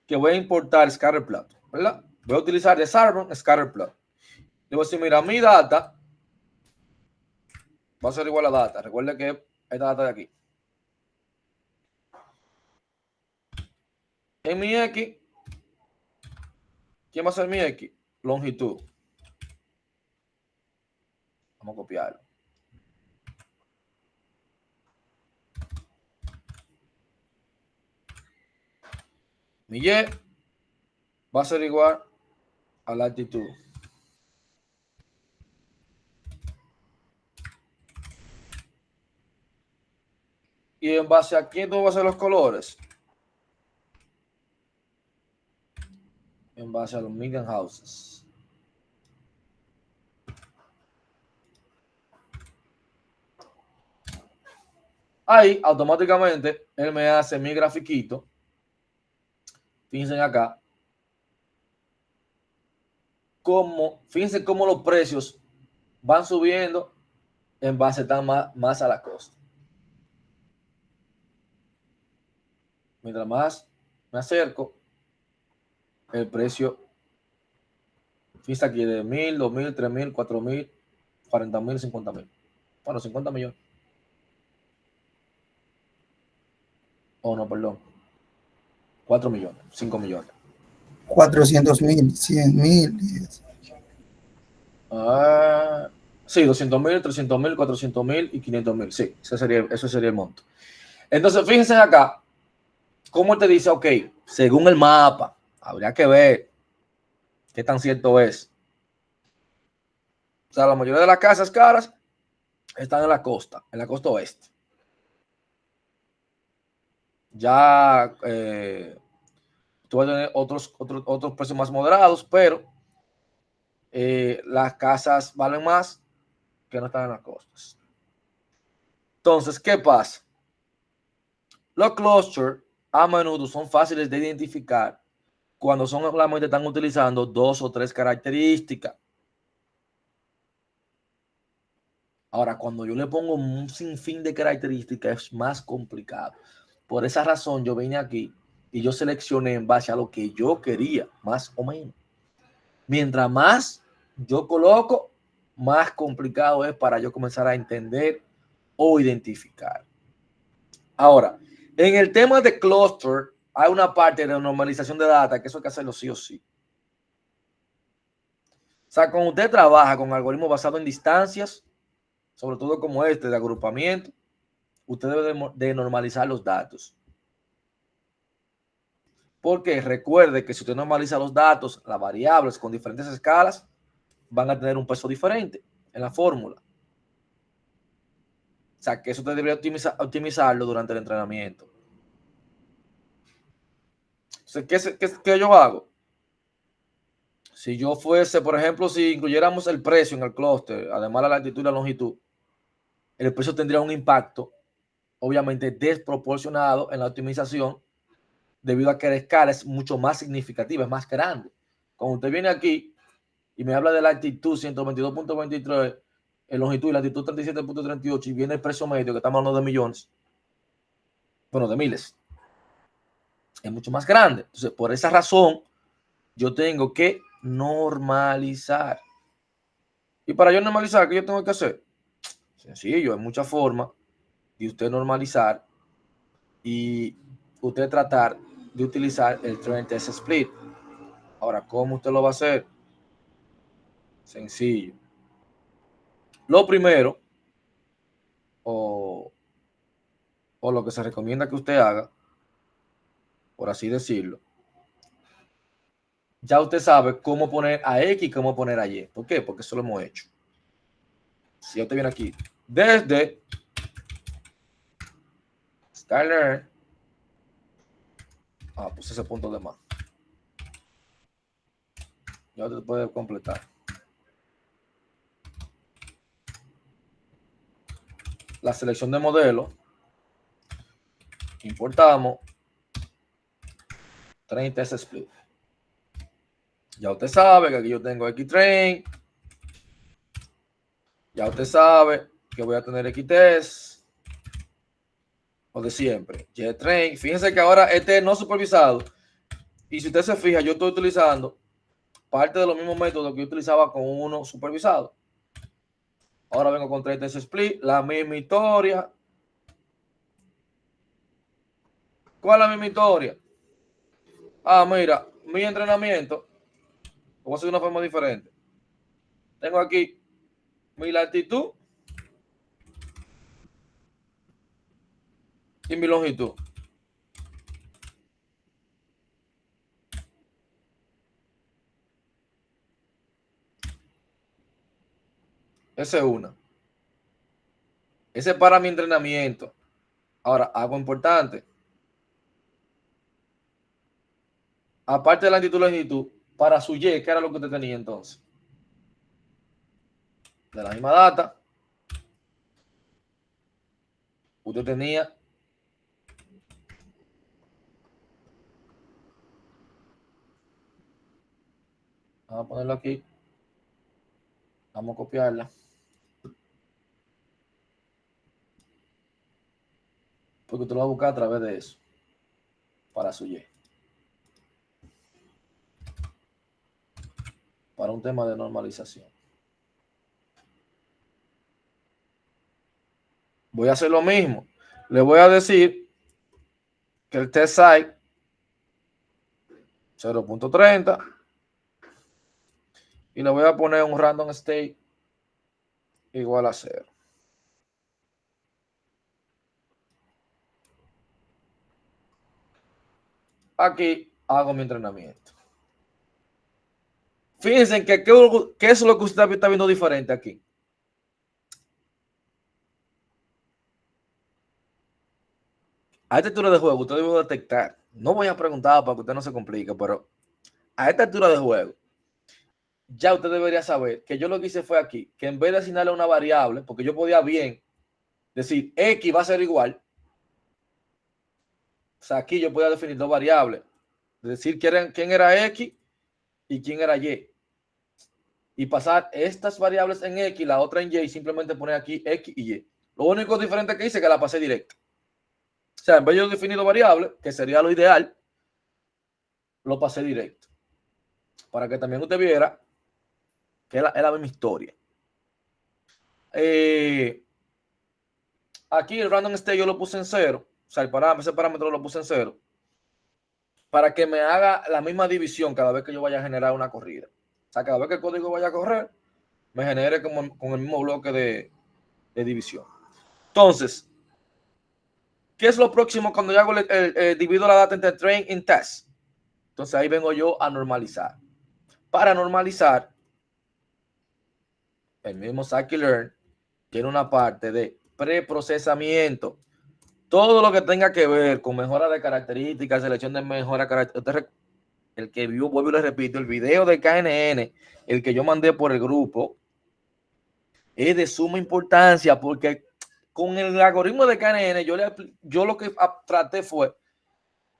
que voy a importar scatterplot, ¿verdad? Voy a utilizar de Sarbon scatterplot. Le voy a decir, mira, mi data va a ser igual a data. Recuerde que esta data de aquí. En mi X, ¿quién va a ser mi X? Longitud. Vamos a copiarlo. Mi Y va a ser igual a la latitud. Y en base a quién tú vas a hacer los colores. En base a los median houses. Ahí automáticamente él me hace mi grafiquito. Fíjense acá. Fíjense cómo los precios van subiendo en base más a la costa. Mientras más me acerco, el precio, fíjense aquí, de 1,000, 2,000, 3,000, 4,000, 40,000, 50,000. Bueno, 50 millones. Oh, no, perdón. 4 millones, 5 millones. 400,000, 100,000. Sí, 200,000, 300,000, 400,000 y 500,000. Sí, ese sería el monto. Entonces, fíjense acá, cómo te dice, ok, según el mapa, habría que ver qué tan cierto es. O sea, la mayoría de las casas caras están en la costa oeste. Ya tú vas a tener otros precios más moderados, pero las casas valen más que no están en las costas. Entonces, ¿qué pasa? Los clusters a menudo son fáciles de identificar cuando solamente están utilizando 2 o 3 características. Ahora, cuando yo le pongo un sinfín de características es más complicado. Por esa razón yo vine aquí y yo seleccioné en base a lo que yo quería, más o menos. Mientras más yo coloco, más complicado es para yo comenzar a entender o identificar. Ahora, en el tema de cluster, hay una parte de normalización de data que eso hay que hacerlo sí o sí. O sea, cuando usted trabaja con algoritmos basados en distancias, sobre todo como este de agrupamiento, usted debe de normalizar los datos. Porque recuerde que si usted normaliza los datos, las variables con diferentes escalas van a tener un peso diferente en la fórmula. O sea, que eso usted debería optimizarlo durante el entrenamiento. Entonces, ¿qué yo hago? Si yo fuese, por ejemplo, si incluyéramos el precio en el clúster, además de la latitud y la longitud, el precio tendría un impacto, obviamente, desproporcionado en la optimización, debido a que la escala es mucho más significativa, es más grande. Cuando usted viene aquí y me habla de la altitud 122.23, en longitud y latitud 37.38, y viene el precio medio, que estamos hablando de millones, bueno, de miles, es mucho más grande. Entonces, por esa razón, yo tengo que normalizar. Y para yo normalizar, ¿qué yo tengo que hacer? Sencillo, hay muchas formas de usted normalizar y usted tratar de utilizar el Trend Test Split. Ahora, ¿cómo usted lo va a hacer? Sencillo. Lo primero, o lo que se recomienda que usted haga, por así decirlo, ya usted sabe cómo poner a X y cómo poner a Y. ¿Por qué? Porque eso lo hemos hecho. Si usted viene aquí, desde Skyler, pues ese punto de más. Ya usted puede completar. La selección de modelo. Importamos 30 S split. Ya usted sabe que aquí yo tengo X-Train. Ya usted sabe que voy a tener X-Test. O de siempre. Y-Train. Fíjense que ahora este es no supervisado. Y si usted se fija, yo estoy utilizando parte de los mismos métodos que yo utilizaba con uno supervisado. Ahora vengo con 30 S split. La misma historia. ¿Cuál es la misma historia? Mira, mi entrenamiento. Voy a hacer de una forma diferente. Tengo aquí mi latitud y mi longitud. Esa es una. Ese es para mi entrenamiento. Ahora, algo importante. Aparte de la latitud y longitud, para su Y, ¿qué era lo que usted tenía entonces? De la misma data, usted tenía vamos a ponerlo aquí, vamos a copiarla, porque usted lo va a buscar a través de eso para su Y, para un tema de normalización. Voy a hacer lo mismo. Le voy a decir que el test site 0.30 y le voy a poner un random state igual a 0. Aquí hago mi entrenamiento. Fíjense que qué es lo que usted está viendo diferente aquí. A esta altura de juego, usted debe detectar. No voy a preguntar para que usted no se complique, pero a esta altura de juego, ya usted debería saber que yo lo que hice fue aquí, que en vez de asignarle una variable, porque yo podía bien decir X va a ser igual, o sea, aquí yo podía definir dos variables, decir quién era X y quién era Y, y pasar estas variables en X, la otra en Y, y simplemente poner aquí X y Y. Lo único diferente que hice es que la pasé directa. O sea, en vez de yo definir variables, que sería lo ideal, lo pasé directo. Para que también usted viera que es la misma historia. Aquí el random state yo lo puse en 0. O sea, ese parámetro lo puse en 0. Para que me haga la misma división cada vez que yo vaya a generar una corrida. O sea, cada vez que el código vaya a correr, me genere con el mismo bloque de división. Entonces, ¿qué es lo próximo cuando yo hago divido la data entre train y test? Entonces ahí vengo yo a normalizar. Para normalizar, el mismo Scikit-Learn tiene una parte de preprocesamiento. Todo lo que tenga que ver con mejora de características, selección de mejora de características. El que vio, vuelvo y le repito, el video de KNN, el que yo mandé por el grupo, es de suma importancia porque con el algoritmo de KNN yo lo que traté fue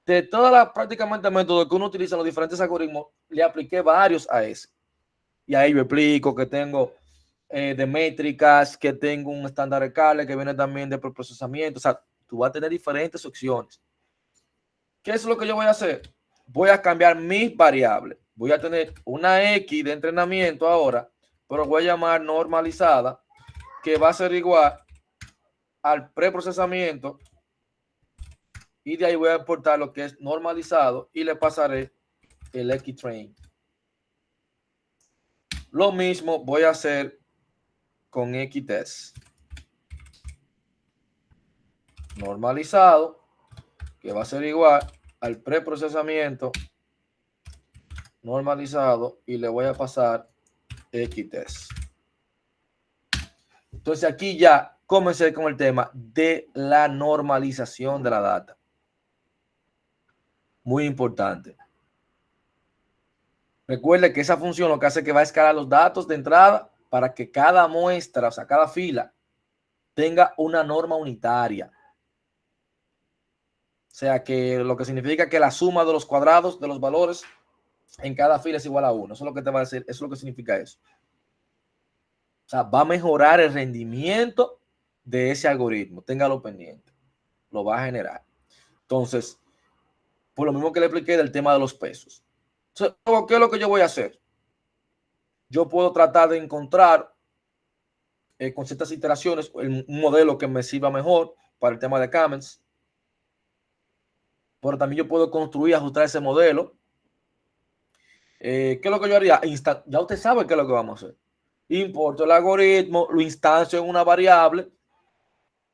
de todas las prácticamente métodos que uno utiliza en los diferentes algoritmos, le apliqué varios a ese. Y ahí yo explico que tengo de métricas, que tengo un estándar de Kale que viene también de procesamiento. O sea, tú vas a tener diferentes opciones. ¿Qué es lo que yo voy a hacer? Voy a cambiar mis variables. Voy a tener una X de entrenamiento ahora, pero voy a llamar normalizada, que va a ser igual al preprocesamiento. Y de ahí voy a importar lo que es normalizado y le pasaré el X-Train. Lo mismo voy a hacer con X-Test. Normalizado, que va a ser igual al preprocesamiento normalizado y le voy a pasar X-Test. Entonces aquí ya comencé con el tema de la normalización de la data. Muy importante. Recuerde que esa función lo que hace es que va a escalar los datos de entrada para que cada muestra, o sea, cada fila, tenga una norma unitaria. O sea, que lo que significa que la suma de los cuadrados de los valores en cada fila es igual a 1. Eso es lo que te va a decir, eso es lo que significa eso. O sea, va a mejorar el rendimiento de ese algoritmo. Téngalo pendiente. Lo va a generar. Entonces, por lo mismo que le expliqué del tema de los pesos. Entonces, ¿qué es lo que yo voy a hacer? Yo puedo tratar de encontrar con ciertas iteraciones un modelo que me sirva mejor para el tema de Kamens. Pero también yo puedo construir, ajustar ese modelo. ¿Qué es lo que yo haría? Ya usted sabe qué es lo que vamos a hacer. Importo el algoritmo, lo instancio en una variable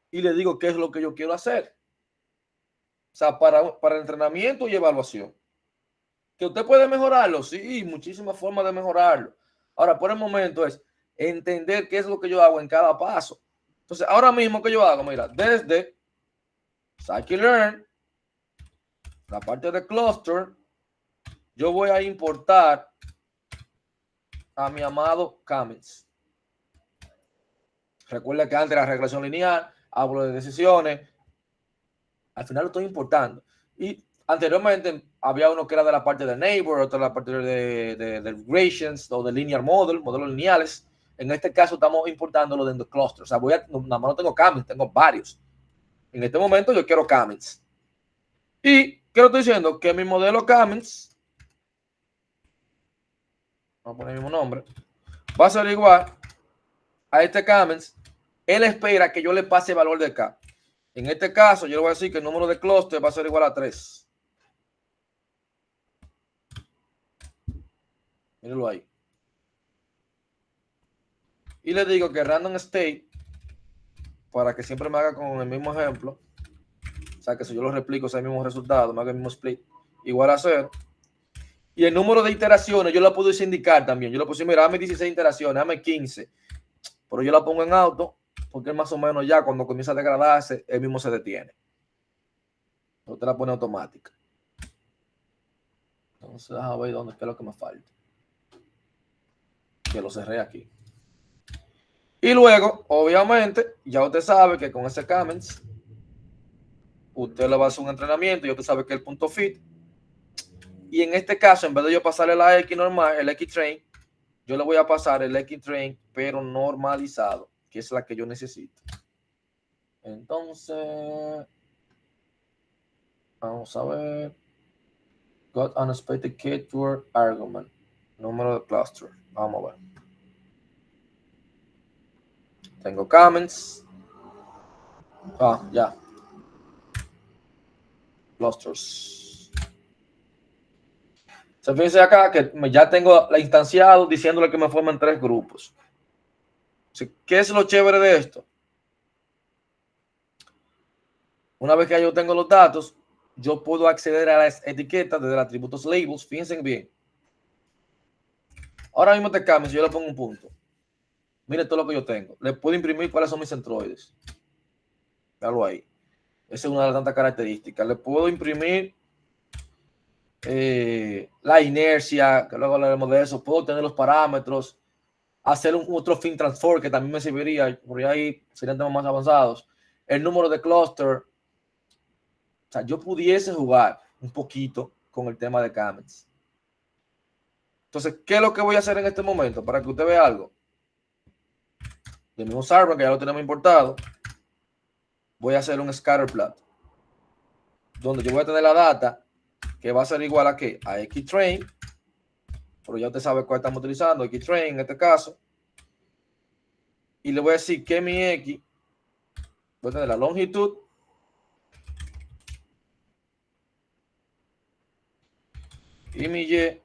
y le digo qué es lo que yo quiero hacer. O sea, para entrenamiento y evaluación. ¿Que usted puede mejorarlo? Sí, muchísimas formas de mejorarlo. Ahora, por el momento es entender qué es lo que yo hago en cada paso. Entonces, ahora mismo que yo hago, mira, desde Scikit-Learn, la parte de cluster, yo voy a importar a mi amado Kamens. Recuerda que antes la regresión lineal, hablo de decisiones, al final lo estoy importando. Y anteriormente había uno que era de la parte de Neighbor, otro de la parte de regressions o de linear model, modelos lineales. En este caso estamos importándolo dentro de cluster. O sea, nada más no tengo Kamens, tengo varios. En este momento yo quiero Kamens. Y ¿qué lo estoy diciendo? Que mi modelo Kamens, vamos a poner el mismo nombre, va a ser igual a este Kamens. Él espera que yo le pase el valor de K. En este caso, yo le voy a decir que el número de clúster va a ser igual a 3. Mírenlo ahí. Y le digo que random state, para que siempre me haga con el mismo ejemplo, o sea que si yo lo replico, es el mismo resultado, me haga el mismo split, igual a 0. Y el número de iteraciones, yo lo puedo indicar también. Yo le puse, mira, dame 16 iteraciones, dame 15. Pero yo la pongo en auto, porque más o menos ya cuando comienza a degradarse, él mismo se detiene. Usted la pone automática. Entonces, a ver dónde, qué es lo que me falta. Que lo cerré aquí. Y luego, obviamente, ya usted sabe que con ese Kamens, usted le va a hacer un entrenamiento y usted sabe que es el punto fit. Y en este caso, en vez de yo pasarle la X normal, el X-Train, yo le voy a pasar el X-Train, pero normalizado, que es la que yo necesito. Entonces, vamos a ver. Got unexpected keyword argument. Número de cluster. Vamos a ver. Tengo Kamens. Ya. Clusters. Se fíjense acá que ya tengo la instanciado diciéndole que me forman 3 grupos. ¿Qué es lo chévere de esto? Una vez que yo tengo los datos, yo puedo acceder a las etiquetas desde los atributos labels. Fíjense bien. Ahora mismo te cambio, si yo le pongo un punto. Mire todo lo que yo tengo. Le puedo imprimir cuáles son mis centroides. Dalo ahí. Esa es una de las tantas características. Le puedo imprimir la inercia, que luego hablaremos de eso. Puedo tener los parámetros. Hacer otro fin transform que también me serviría. Por ahí serían temas más avanzados. El número de cluster. O sea, yo pudiese jugar un poquito con el tema de comments. Entonces, ¿qué es lo que voy a hacer en este momento? Para que usted vea algo. Del mismo server, que ya lo tenemos importado, voy a hacer un scatter plot. Donde yo voy a tener la data que va a ser igual a ¿qué? A Xtrain. Pero ya usted sabe cuál estamos utilizando, Xtrain en este caso. Y le voy a decir que mi X, voy a tener la longitud y mi Y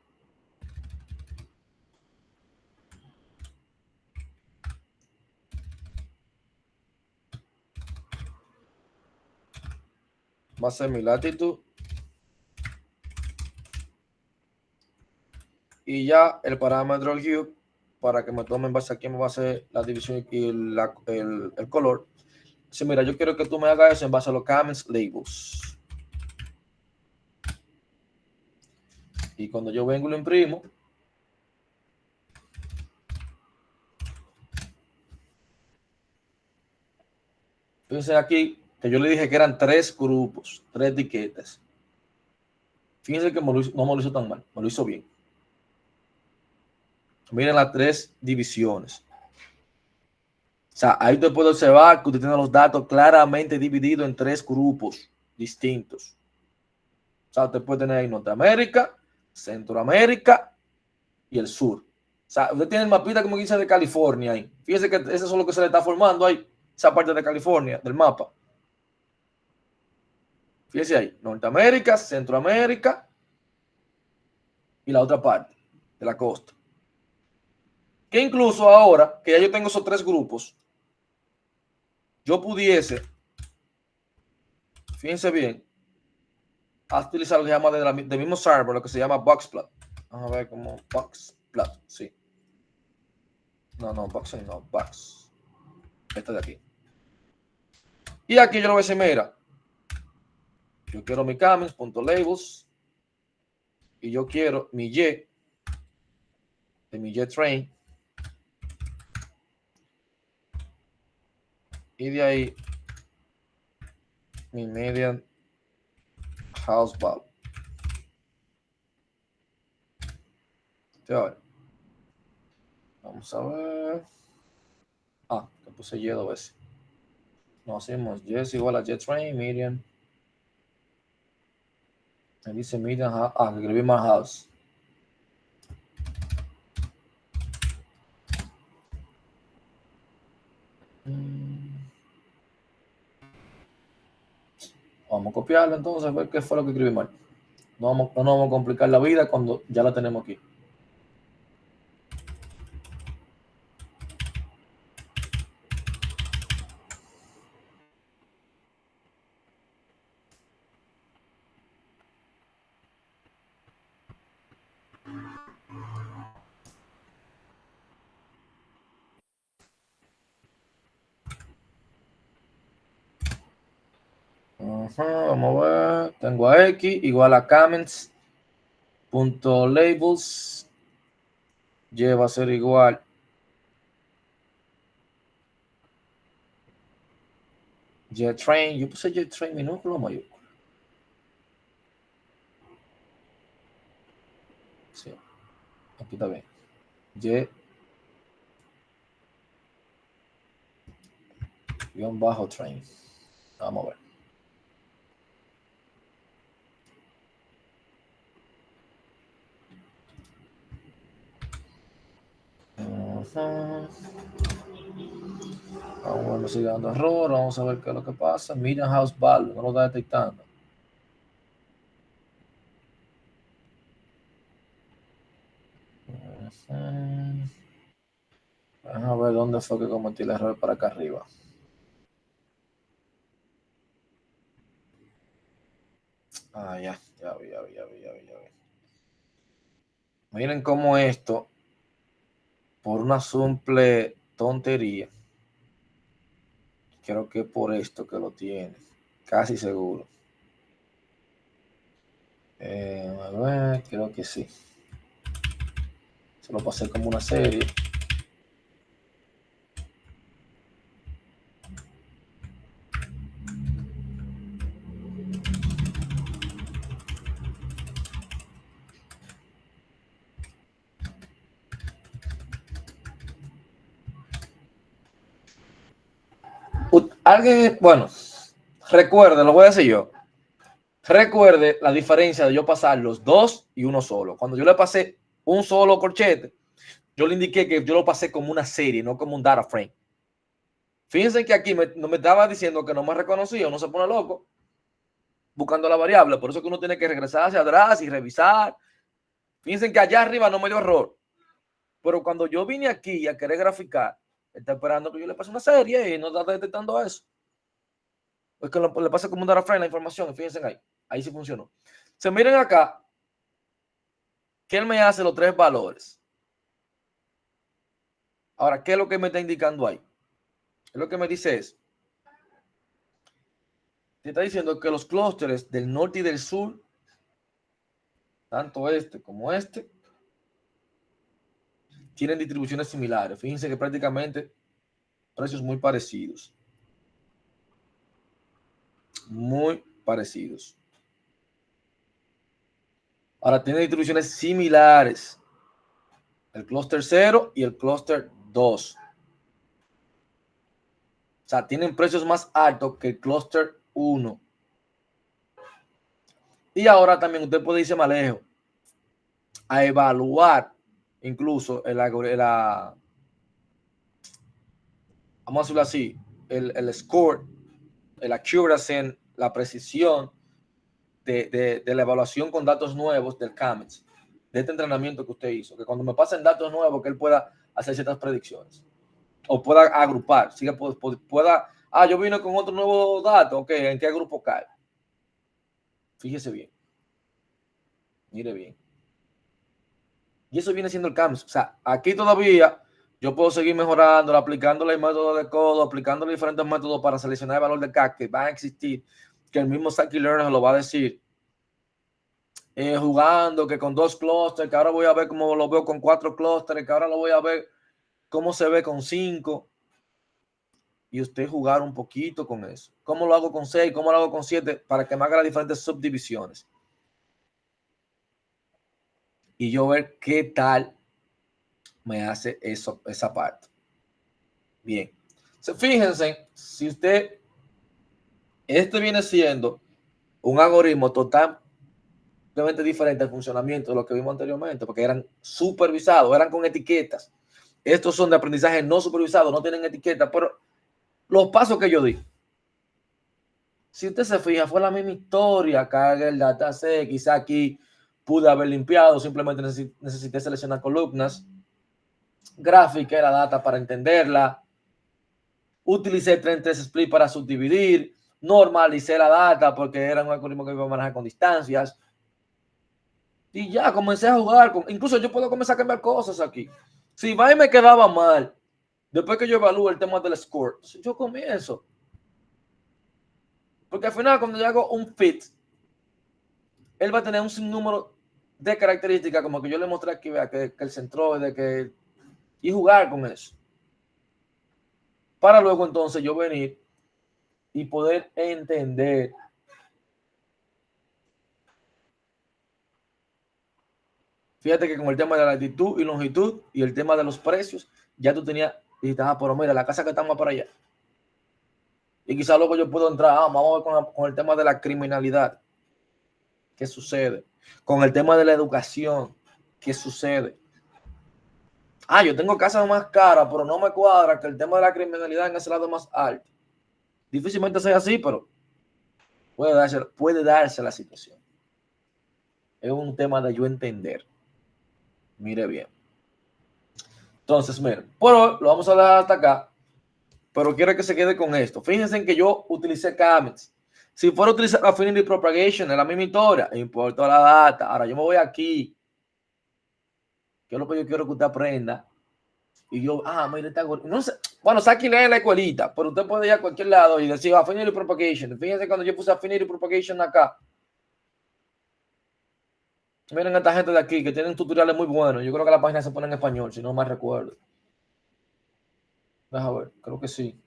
va a ser mi latitud y ya el parámetro hue para que me tome en base a quién me va a hacer la división y el color. Sí, mira, yo quiero que tú me hagas eso en base a los comments labels. Y cuando yo vengo y lo imprimo, fíjense aquí que yo le dije que eran 3 grupos, 3 etiquetas. Fíjense que no me lo hizo tan mal, me lo hizo bien. Miren las 3 divisiones. O sea, ahí usted puede observar que usted tiene los datos claramente divididos en 3 grupos distintos. O sea, usted puede tener ahí Norteamérica, Centroamérica y el sur. O sea, usted tiene el mapita como dice de California ahí. Fíjese que eso es lo que se le está formando ahí, esa parte de California, del mapa. Fíjese ahí, Norteamérica, Centroamérica y la otra parte de la costa. Que incluso ahora que ya yo tengo esos 3 grupos, yo pudiese, fíjense bien, a utilizar lo que se llama del mismo server, lo que se llama boxplot. Vamos a ver como boxplot, sí. No, boxing no, box. Esta de aquí. Y aquí yo lo voy a decir, mira, yo quiero mi comments.labels y yo quiero mi Y de mi JTrain y de ahí mi median house value. Vamos a ver. Que puse Y 2 veces. No hacemos Y es igual a JTrain, median. Me dice median house. Que escribí más house. Vamos a copiarlo entonces, a ver qué fue lo que escribí mal. No vamos a complicar la vida cuando ya la tenemos aquí. Vamos a ver. Tengo a X igual a comments.labels. Y va a ser igual JTrain. Yo puse JTrain minúsculo o mayúsculo. Sí. Aquí está bien. Y-train. Vamos a ver. Vamos, me sigue dando error. Vamos a ver qué es lo que pasa. Median house value, no lo está detectando. Vamos a ver dónde fue que cometí el error para acá arriba. vi. Miren cómo esto, por una simple tontería, creo que por esto que lo tiene, casi seguro. A ver, creo que sí. Se lo pasé como una serie. Alguien, bueno, recuerde, lo voy a decir yo. Recuerde la diferencia de yo pasar los dos y uno solo. Cuando yo le pasé un solo corchete, yo le indiqué que yo lo pasé como una serie, no como un data frame. Fíjense que aquí no me estaba diciendo que no me reconocía, uno se pone loco buscando la variable. Por eso que uno tiene que regresar hacia atrás y revisar. Fíjense que allá arriba no me dio error. Pero cuando yo vine aquí a querer graficar, está esperando que yo le pase una serie y no está detectando eso. Es que le pasa como un data frame la información. Fíjense ahí. Ahí sí funcionó. Se miren acá que él me hace los tres valores. Ahora, ¿qué es lo que me está indicando ahí? Lo que me dice es, te está diciendo que los clústeres del norte y del sur, tanto este como este, tienen distribuciones similares. Fíjense que prácticamente precios muy parecidos. Muy parecidos. Ahora tienen distribuciones similares. El clúster 0 y el clúster 2. O sea, tienen precios más altos que el clúster 1. Y ahora también usted puede irse más lejos a evaluar incluso vamos a decirlo así, el score, el accuracy, la precisión de la evaluación con datos nuevos del CAMEX, de este entrenamiento que usted hizo, que cuando me pasen datos nuevos que él pueda hacer ciertas predicciones o pueda agrupar, pueda, yo vine con otro nuevo dato, ok, ¿en qué grupo cae? Fíjese bien, mire bien. Y eso viene siendo el CAMEX. O sea, aquí todavía yo puedo seguir mejorando, aplicándole el método de codo, aplicándole diferentes métodos para seleccionar el valor de CAC que van a existir, que el mismo Scikit-Learn lo va a decir. Jugando, que con 2 clústeres, que ahora voy a ver cómo lo veo con 4 clústeres, que ahora lo voy a ver cómo se ve con 5. Y usted jugar un poquito con eso. ¿Cómo lo hago con 6? ¿Cómo lo hago con 7? Para que me haga las diferentes subdivisiones. Y yo ver qué tal me hace esa parte. Bien. Fíjense, si usted, este viene siendo un algoritmo totalmente diferente al funcionamiento de lo que vimos anteriormente, porque eran supervisados, eran con etiquetas. Estos son de aprendizaje no supervisado, no tienen etiqueta, pero los pasos que yo di, si usted se fija, fue la misma historia. Carga el dataset, quizá aquí pude haber limpiado, simplemente necesité seleccionar columnas, gráfica, la data para entenderla, utilicé 33 split para subdividir, normalicé la data porque era un algoritmo que iba a manejar con distancias. Y ya comencé a jugar incluso yo puedo comenzar a cambiar cosas aquí. Si va y me quedaba mal, después que yo evalúo el tema del score, yo comienzo. Porque al final, cuando yo hago un fit, él va a tener un sinnúmero de características, como que yo le mostré aquí, vea, que el centroide, y jugar con eso. Para luego entonces yo venir y poder entender Fíjate que con el tema de la latitud y longitud y el tema de los precios, ya tú tenías, y pero mira, la casa que estamos para allá. Y quizás luego yo puedo entrar, vamos a ver con el tema de la criminalidad. ¿Qué sucede? Con el tema de la educación, ¿qué sucede? Yo tengo casas más caras, pero no me cuadra que el tema de la criminalidad en ese lado más alto. Difícilmente sea así, pero puede darse la situación. Es un tema de yo entender. Mire bien. Entonces, miren, bueno, lo vamos a dejar hasta acá, pero quiero que se quede con esto. Fíjense en que yo utilicé CAMEX. Si fuera a utilizar Affinity Propagation, es la misma historia. Importo la data. Ahora yo me voy aquí. ¿Qué es lo que yo quiero que usted aprenda? Y yo, mire, está no sé. Bueno, Saki lee en la escuelita, pero usted puede ir a cualquier lado y decir Affinity Propagation. Fíjense cuando yo puse Affinity Propagation acá. Miren a esta gente de aquí que tienen tutoriales muy buenos. Yo creo que la página se pone en español, si no mal recuerdo. Déjame ver, creo que sí.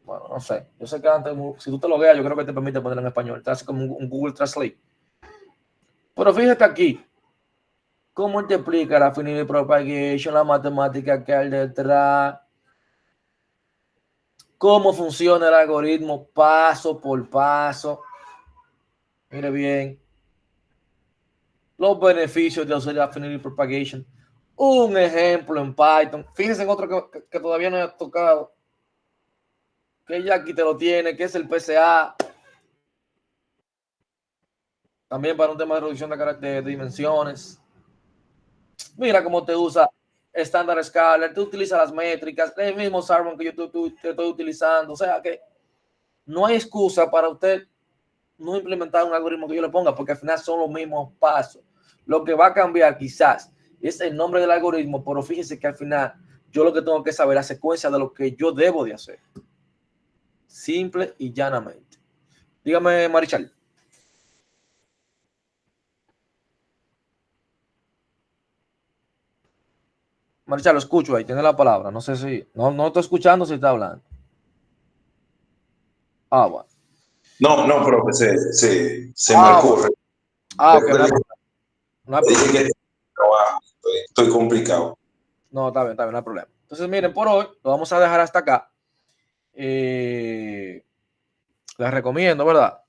Bueno, no sé. Yo sé que antes, si tú te lo veas, yo creo que te permite ponerlo en español. Te hace como un Google Translate. Pero fíjate aquí. ¿Cómo te explica la Affinity Propagation, la matemática que hay detrás? ¿Cómo funciona el algoritmo paso por paso? Mire bien. Los beneficios de usar Affinity Propagation. Un ejemplo en Python. Fíjense en otro que todavía no he tocado. Que ya aquí te lo tiene, que es el PCA. También para un tema de reducción de dimensiones. Mira cómo te usa estándar Scalar. Tú utilizas las métricas. El mismo Sargon que yo te estoy utilizando. O sea que no hay excusa para usted no implementar un algoritmo que yo le ponga, porque al final son los mismos pasos. Lo que va a cambiar quizás es el nombre del algoritmo, pero fíjense que al final yo lo que tengo que saber es la secuencia de lo que yo debo de hacer. Simple y llanamente. Dígame, Marichal. Marichal, lo escucho ahí, tiene la palabra. No sé si, no estoy escuchando si está hablando. Bueno. No, profe, se me ocurre. Ok, no hay problema. Estoy complicado. No, está bien, no hay problema. Entonces, miren, por hoy lo vamos a dejar hasta acá. Les recomiendo, ¿verdad?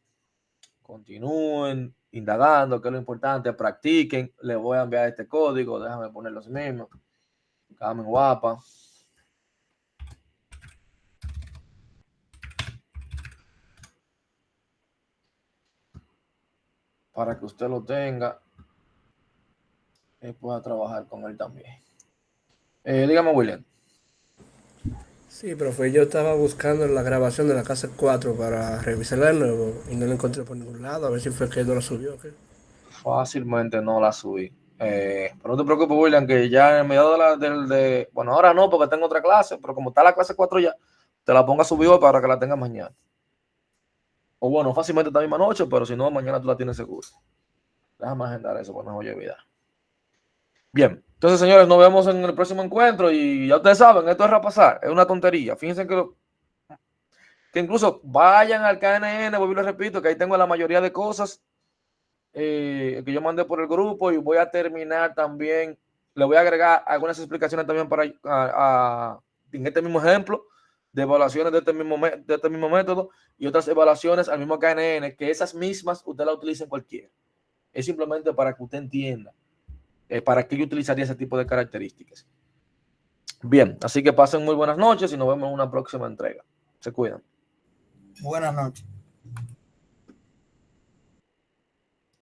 Continúen indagando, que es lo importante, practiquen. Les voy a enviar este código, déjame poner los mismos. Carmen guapa. Para que usted lo tenga y pueda trabajar con él también. Dígame, William. Sí, profe, yo estaba buscando la grabación de la casa 4 para revisarla de nuevo y no la encontré por ningún lado. A ver si fue que no la subió. ¿Qué? Fácilmente no la subí. Pero no te preocupes, William, que ya en medio bueno, ahora no, porque tengo otra clase, pero como está la clase 4 ya, te la ponga subida para que la tengas mañana. O bueno, fácilmente esta misma noche, pero si no, mañana tú la tienes seguro. Déjame agendar eso, pues no voy a olvidar. Bien, entonces, señores, nos vemos en el próximo encuentro y ya ustedes saben, esto es repasar, es una tontería. Fíjense que incluso vayan al KNN, vuelvo y les repito, que ahí tengo la mayoría de cosas que yo mandé por el grupo y voy a terminar también, le voy a agregar algunas explicaciones también para en este mismo ejemplo de evaluaciones de este mismo método y otras evaluaciones al mismo KNN, que esas mismas usted la utilice en cualquiera. Es simplemente para que usted entienda para qué yo utilizaría ese tipo de características. Bien, así que pasen muy buenas noches y nos vemos en una próxima entrega. Se cuidan. Buenas noches.